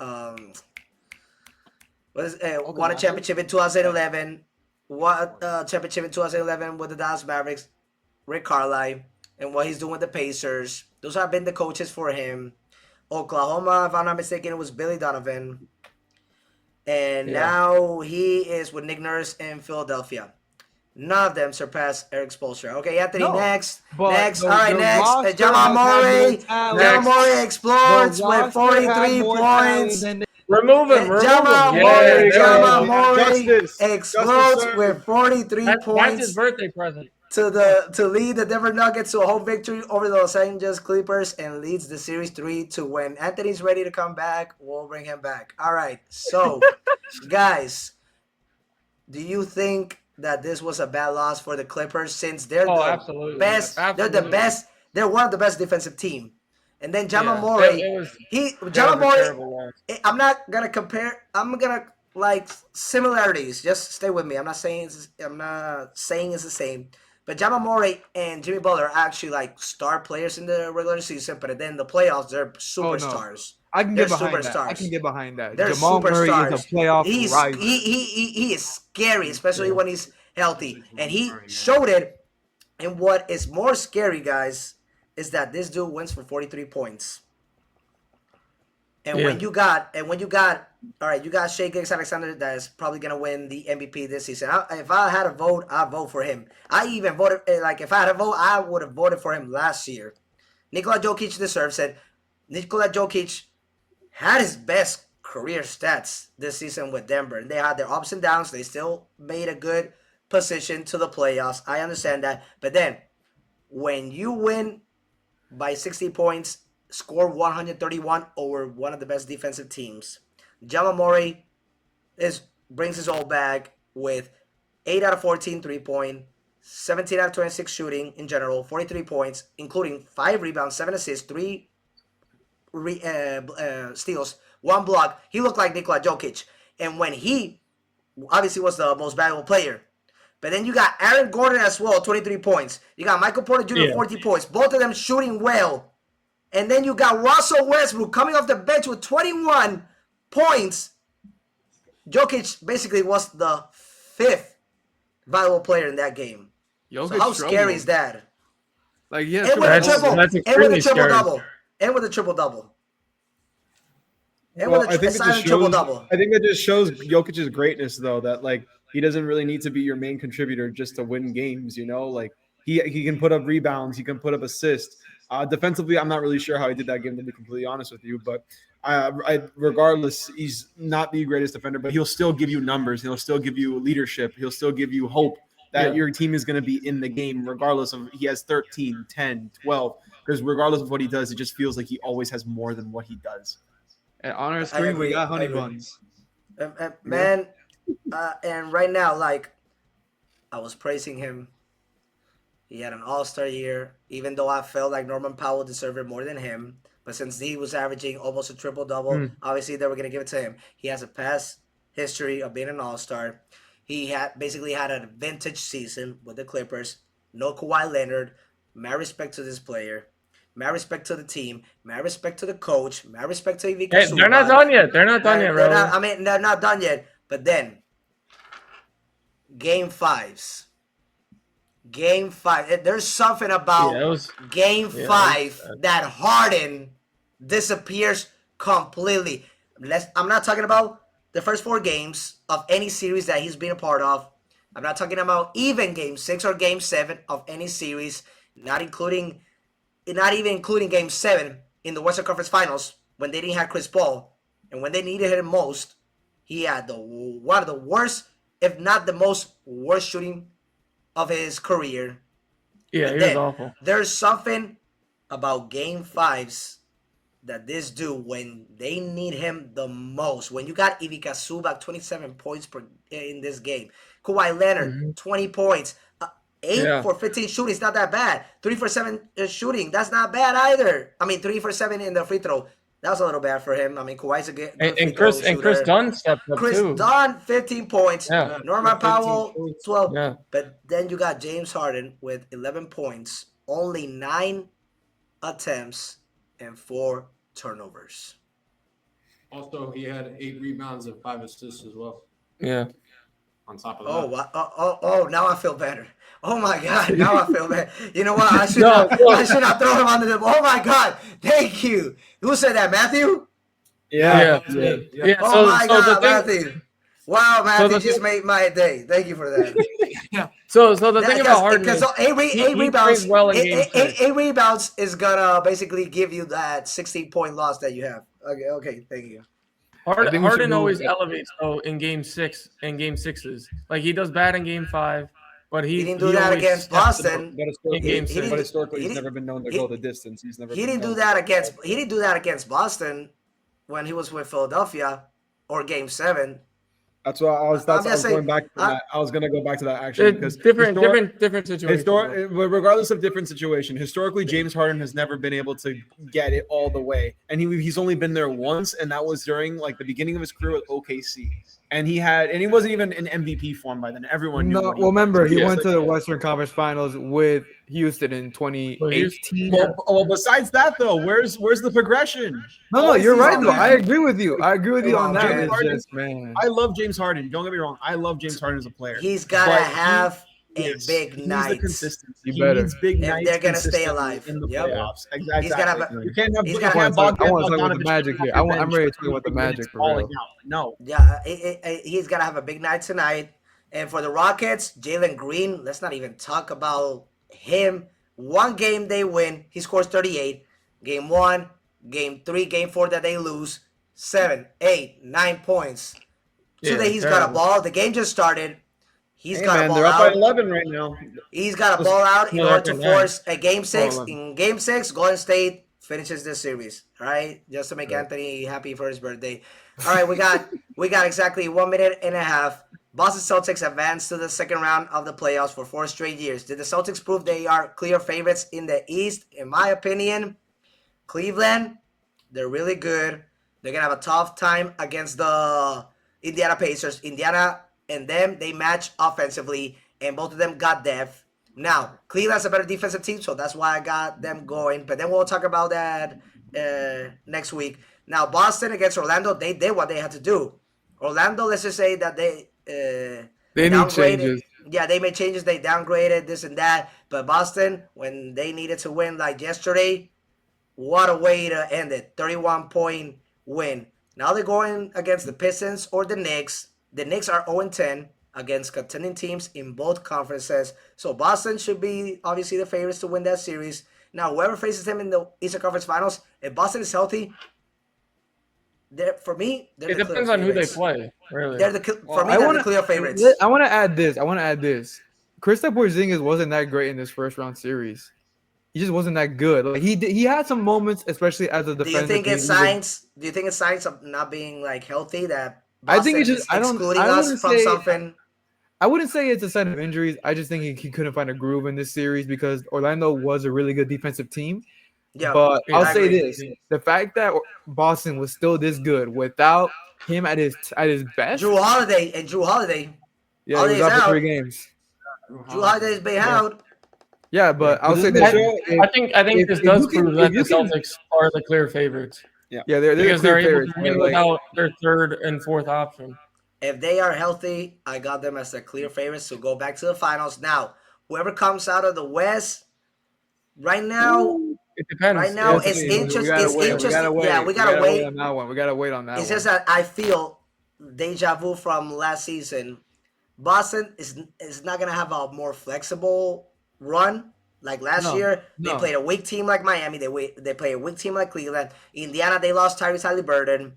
won a championship in 2011. What championship in 2011 with the Dallas Mavericks, Rick Carlisle, and what he's doing with the Pacers. Those have been the coaches for him. Oklahoma, if I'm not mistaken, it was Billy Donovan. And now he is with Nick Nurse in Philadelphia. None of them surpass Eric Spoelstra. Okay, Anthony, next. All right, next. Jamal Murray. Jamal Murray explodes with 43 points. Remove him. Jamal Murray explodes with 43 points. That's his birthday present. To lead the Denver Nuggets to a home victory over the Los Angeles Clippers and leads the series 3-2. When Anthony's ready to come back, we'll bring him back. All right. So, guys, do you think that this was a bad loss for the Clippers since they're the best? Absolutely. They're the best. They're one of the best defensive team. And then Jamal Murray, I'm not gonna compare. I'm gonna like similarities. Just stay with me. I'm not saying it's the same. But Jamal Murray and Jimmy Butler are actually like star players in the regular season, but then the playoffs they're superstars. I can get behind that. They're Jamal Murray is a playoff riser. He is scary, especially when he's healthy, and he showed it. And what is more scary, guys, is that this dude wins for 43 points. And when you got you got Shai Gilgeous-Alexander that is probably gonna win the MVP this season. If I had a vote, I'd vote for him. I even voted if I had a vote, I would have voted for him last year. Nikola Jokic deserves it. Nikola Jokic had his best career stats this season with Denver. And they had their ups and downs. They still made a good position to the playoffs. I understand that. But then when you win by 60 points, score 131 over one of the best defensive teams, Jamal Murray brings his all bag with 8 out of 14 3-point, 17 out of 26 shooting in general, 43 points, including 5 rebounds, 7 assists, 3 steals, 1 block. He looked like Nikola Jokic. And when he obviously was the most valuable player, But then you got Aaron Gordon as well, 23 points. You got Michael Porter Jr., 40 points. Both of them shooting well. And then you got Russell Westbrook coming off the bench with 21 points. Jokic basically was the 5th valuable player in that game. Jokic So how scary is that? Like, yeah, and with a triple scary. double. And with a triple double. And Well, with I a think silent triple double. I think that just shows Jokic's greatness, though, that like he doesn't really need to be your main contributor just to win games. You know, like he can put up rebounds, he can put up assists. Defensively, I'm not really sure how he did that game, to be completely honest with you. But regardless, he's not the greatest defender, but he'll still give you numbers. He'll still give you leadership. He'll still give you hope that your team is going to be in the game, regardless of he has 13, 10, 12. Because regardless of what he does, it just feels like he always has more than what he does. At honor stream, we got honey buns. Man, and right now, like, I was praising him. He had an all-star year, even though I felt like Norman Powell deserved it more than him. But since he was averaging almost a triple-double, obviously they were going to give it to him. He has a past history of being an all-star. He had basically had a vintage season with the Clippers. No Kawhi Leonard. Mad respect to this player. Mad respect to the team. Mad respect to the coach. Mad respect to Ivica Zubac. They're not done yet. They're not done yet, bro. They're not done yet. But then, Game 5s. Game 5. There's something about Game 5 that Harden disappears completely. I'm not talking about the first 4 games of any series that he's been a part of. I'm not talking about even Game 6 or Game 7 of any series, not even including Game 7 in the Western Conference Finals when they didn't have Chris Paul. And when they needed him most, he had one of the worst, if not the most worst shooting of his career. Yeah, he was awful. There's something about Game 5s that this dude, when they need him the most, when you got Ivica Zubac, 27 points in this game, Kawhi Leonard, 20 points, 8 for 15 shooting, it's not that bad. 3 for 7 shooting, that's not bad either. I mean, 3 for 7 in the free throw. That was a little bad for him. I mean, Kawhi's a good and Chris Dunn stepped up Chris too. Dunn, 15 points. Yeah. Norman Powell, 12. Yeah. But then you got James Harden with 11 points, only 9 attempts, and 4 turnovers. Also, he had 8 rebounds and 5 assists as well. Yeah. On top of that. Oh, now I feel better. Oh my God, now I feel better. You know what? I should not throw him under the. Oh my God, thank you. Who said that, Matthew? Yeah. Oh my God, Matthew. Wow, Matthew just made my day. Thank you for that. So the thing about Harden, because 8 rebounds, well 8 rebounds is gonna basically give you that 16-point loss that you have. Okay, thank you. Harden always elevates though in Game 6 and Game 6s. Like he does bad in Game 5, but he didn't do that against Boston. But historically, he's never been known to go the distance. He didn't do that against Boston when he was with Philadelphia or Game 7. That's why I was going back to that. I was going to go back to that actually because different situation. Regardless of different situation, historically James Harden has never been able to get it all the way, and he's only been there once, and that was during like the beginning of his career with OKC. And he wasn't even in MVP form by then. Everyone knew. No, well, remember he went to the Western Conference Finals with Houston in 2018. Well, besides that though, where's the progression? No, you're right though. I agree with you. On that. Man. I love James Harden. Don't get me wrong. I love James Harden as a player. He's gotta have a big night. Consistency. He needs big nights. They're gonna stay alive in the playoffs. Exactly. He's gotta have. You can't have. I want to talk about the Magic here. I'm ready to talk about the Magic for real. No. Yeah, he's gotta have a big night tonight. And for the Rockets, Jalen Green. Let's not even talk about him. One game they win, he scores 38. Game 1, Game 3, Game 4 that they lose, 7, 8, 9 points. Today he's got a ball. The game just started. He's got a ball they're out. up by 11 right now. He's got a ball out in order to force a Game 6. In Game 6, Golden State finishes this series. All right, just to make Anthony happy for his birthday. All right, we got exactly 1 minute and a half. Boston Celtics advanced to the second round of the playoffs for 4 straight years. Did the Celtics prove they are clear favorites in the East? In my opinion, Cleveland, they're really good. They're going to have a tough time against the Indiana Pacers. Indiana and them, they match offensively. and both of them got depth. Now, Cleveland's a better defensive team, so that's why I got them going. But then we'll talk about that next week. Now, Boston against Orlando, they did what they had to do. Orlando, let's just say that they They need changes. Yeah, they made changes. They downgraded this and that. But Boston, when they needed to win like yesterday, what a way to end it. 31-point win. Now they're going against the Pistons or the Knicks. The Knicks are 0-10 against contending teams in both conferences. So Boston should be obviously the favorites to win that series. Now, whoever faces them in the Eastern Conference Finals, if Boston is healthy, for me, it depends on who they play. Really, they're the clear favorites. I want to add this. Kristaps Porzingis wasn't that great in this first round series. He just wasn't that good. Like he had some moments, especially as a defender. Do you think it's signs? Do you think it's signs of not being like healthy that Boston I think it's just excluding us from something? I wouldn't say it's a sign of injuries. I just think he couldn't find a groove in this series because Orlando was a really good defensive team. Yeah, but I'll say this: the fact that Boston was still this good without him at his best. Drew Holiday. Yeah, he was out for 3 games. Drew Holiday's been out. Yeah, but I'll say this: I think this does prove that the Celtics are the clear favorites. Yeah, they're because they're able favorites. to win without their third and fourth option. If they are healthy, I got them as the clear favorites to go back to the finals. Now, whoever comes out of the West, right now. It depends. Right now, it's interesting. Yeah, we gotta wait on that one. We gotta wait on that. It's just that I feel deja vu from last season. Boston is not gonna have a more flexible run like last year. They played a weak team like Miami. They play a weak team like Cleveland. Indiana, they lost Tyrese Haliburton,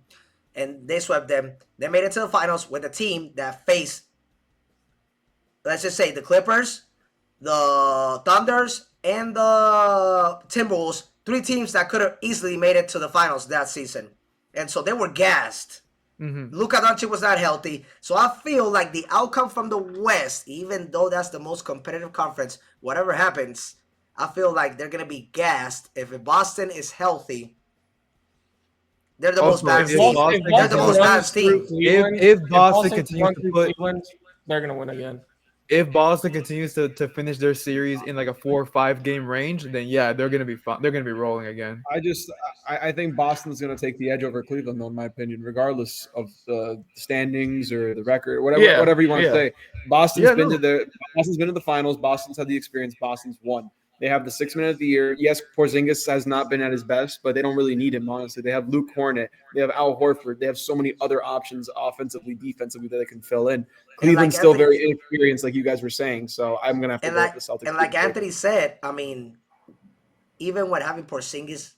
and they swept them. They made it to the finals with a team that faced, let's just say, the Clippers, the Thunders, and the Timberwolves, 3 teams that could have easily made it to the finals that season. And so they were gassed. Luka Doncic was not healthy. So I feel like the outcome from the West, even though that's the most competitive conference, whatever happens, I feel like they're going to be gassed. If Boston is healthy, they're the most balanced team. They're the most balanced team. If Boston continues to put... They're going to win again. If Boston continues to finish their series in like a 4 or 5 game range, then yeah, they're gonna be fun. They're gonna be rolling again. I think Boston's gonna take the edge over Cleveland, though, in my opinion, regardless of the standings or the record, whatever you want to say. Boston's been to the finals. Boston's had the experience. Boston's won. They have the 6th man of the year. Yes, Porzingis has not been at his best, but they don't really need him, honestly. They have Luke Hornet. They have Al Horford. They have so many other options offensively, defensively that they can fill in. Cleveland's still very inexperienced, like you guys were saying, so I'm going to have to go with the Celtics. And like Anthony said, I mean, even with having Porzingis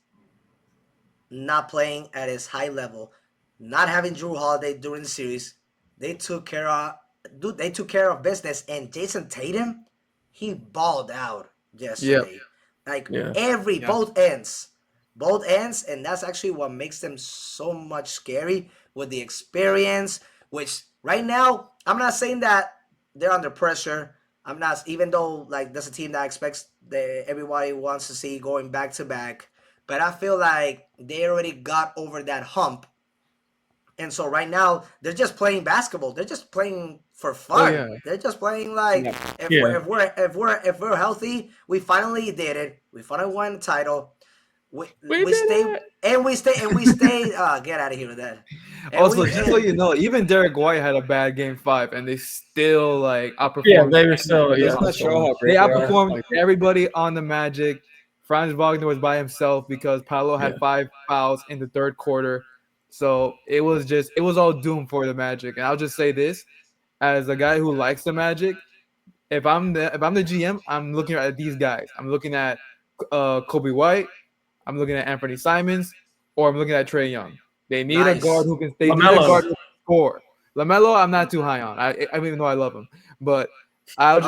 not playing at his high level, not having Drew Holiday during the series, they took care of business. And Jason Tatum, he balled out yesterday. Both ends, and that's actually what makes them so much scary with the experience. Which right now, I'm not saying that they're under pressure. I'm not, even though like that's a team that expects everybody wants to see going back to back. But I feel like they already got over that hump, and so right now they're just playing basketball. They're just playing for fun. They're just playing like if we're healthy, we finally did it. We finally won the title. We stay. Get out of here with that. And also, just so you know, even Derek White had a bad game 5, and they still like outperformed. Yeah, they were still. They outperformed everybody on the Magic. Franz Wagner was by himself because Paolo had 5 fouls in the 3rd quarter. So it was all doomed for the Magic. And I'll just say this, as a guy who likes the Magic, if I'm the GM, I'm looking at these guys. I'm looking at Kobe White. I'm looking at Anthony Simons, or I'm looking at Trae Young. They need a guard who can stay. Need a guard who can score. LaMelo, I'm not too high on. I even though I love him, but they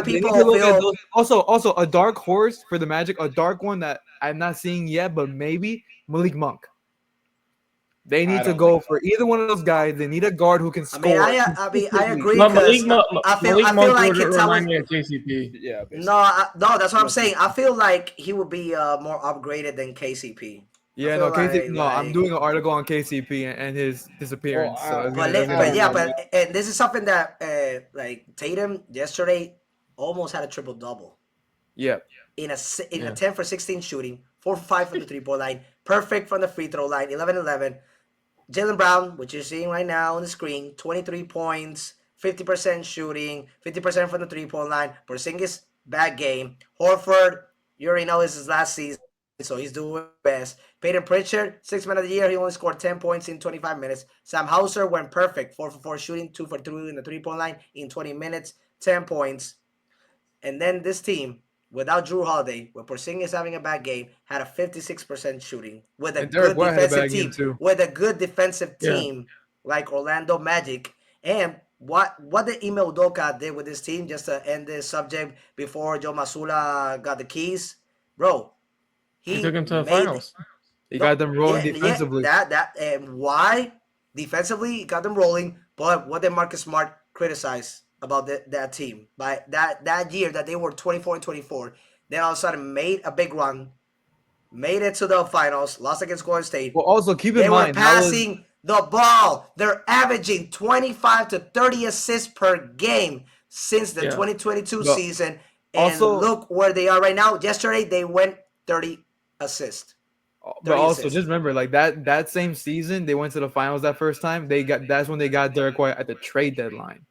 need to look at those. Also, a dark horse for the Magic, a dark one that I'm not seeing yet, but maybe Malik Monk. They need to go for either one of those guys. They need a guard who can score. I agree. I feel like it's remind me of KCP. Yeah. No, that's what I'm saying. I feel like he would be more upgraded than KCP. Yeah, no, KCP. I'm doing an article on KCP and his disappearance. But this is something that like Tatum yesterday, almost had a triple double. Yeah. In a 10 for 16 shooting, 4 for 5 from the 3-point line, perfect from the free throw line, 11-11. Jaylen Brown, which you're seeing right now on the screen, 23 points, 50% shooting, 50% from the 3-point line. Porzingis, bad game. Horford, you already know this is his last season, so he's doing best. Peyton Pritchard, 6th man of the year, he only scored 10 points in 25 minutes. Sam Hauser went perfect, 4 for 4 shooting, 2 for 3 in the 3-point line in 20 minutes, 10 points. And then this team, without Drew Holiday, with Porzingis having a bad game, had a 56% shooting with a good defensive team. With a good defensive team like Orlando Magic. And what the Ime Udoka did with this team, just to end this subject before Joe Mazzulla got the keys, bro. He took him to the finals. He got them rolling defensively. And why defensively he got them rolling? But what did Marcus Smart criticize about that team? By that year that they were 24-24, then all of a sudden made a big run, made it to the finals, lost against Golden State. Well, also keep in mind they were passing the ball. They're averaging 25 to 30 assists per game since the 2022 season. And also, look where they are right now. Yesterday they went 30 assists. But also, just remember, like that same season, they went to the finals that first time. That's when they got Derek White at the trade deadline,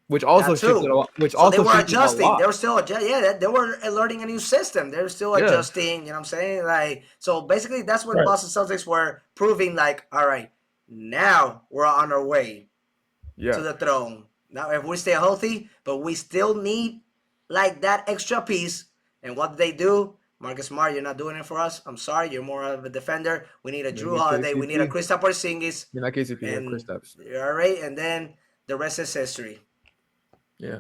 which also shifted a lot. They were adjusting. They were still adjusting. Yeah, they were learning a new system. They were still adjusting. You know what I'm saying? Like, so basically, that's when Boston Celtics were proving, like, all right, now we're on our way to the throne. Now, if we stay healthy, but we still need like that extra piece. And what did they do? Marcus Smart, you're not doing it for us. I'm sorry. You're more of a defender. We need a Drew Holiday. We need a Kristaps Porzingis. You're not KCP. Kristaps. All right, and then the rest is history. Yeah.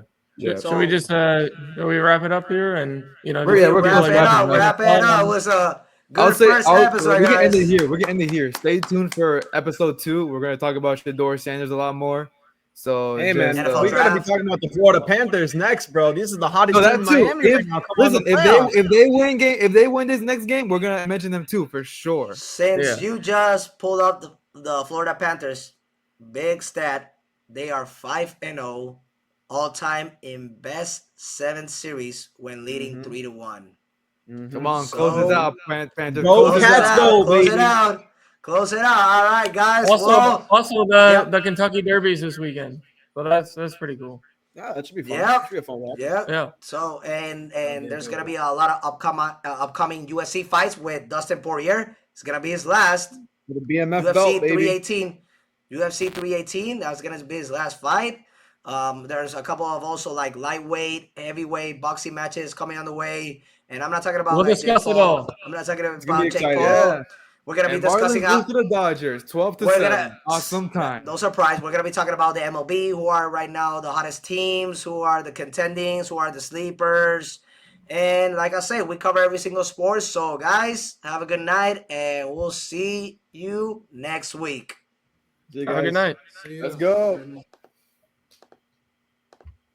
So we just we wrap it up here, and we're wrap it up. It was a good first episode, we guys. can end it here. We can end it here. Stay tuned for episode 2. We're gonna talk about Shedeur Sanders a lot more. So hey man, we gotta be talking about the Florida Panthers next, bro. This is the hottest team in Miami right now. If they win this next game, we're gonna mention them too for sure. Since you just pulled up the Florida Panthers, big stat, they are 5-0 all time in best 7 series when leading 3-1. Come on, close it out, Panthers. Go Cats, go, baby. Close it out. All right, guys. Also, the Kentucky Derbies this weekend. So that's pretty cool. Yeah, that should be fun. That should be a fun one. Yeah. So and there's gonna be a lot of upcoming UFC fights with Dustin Poirier. It's gonna be his last. The BMF UFC belt, baby. 318. UFC 318. That's gonna be his last fight. There's a couple of also like lightweight, heavyweight boxing matches coming on the way. And I'm not talking about. We'll discuss it all. I'm not talking about Jake Paul. Yeah. We're gonna be discussing how to the Dodgers 12-7. Awesome time. No surprise. We're gonna be talking about the MLB, who are right now the hottest teams, who are the contendings, who are the sleepers, and like I said, we cover every single sport. So guys, have a good night, and we'll see you next week. Have a good night. Let's go.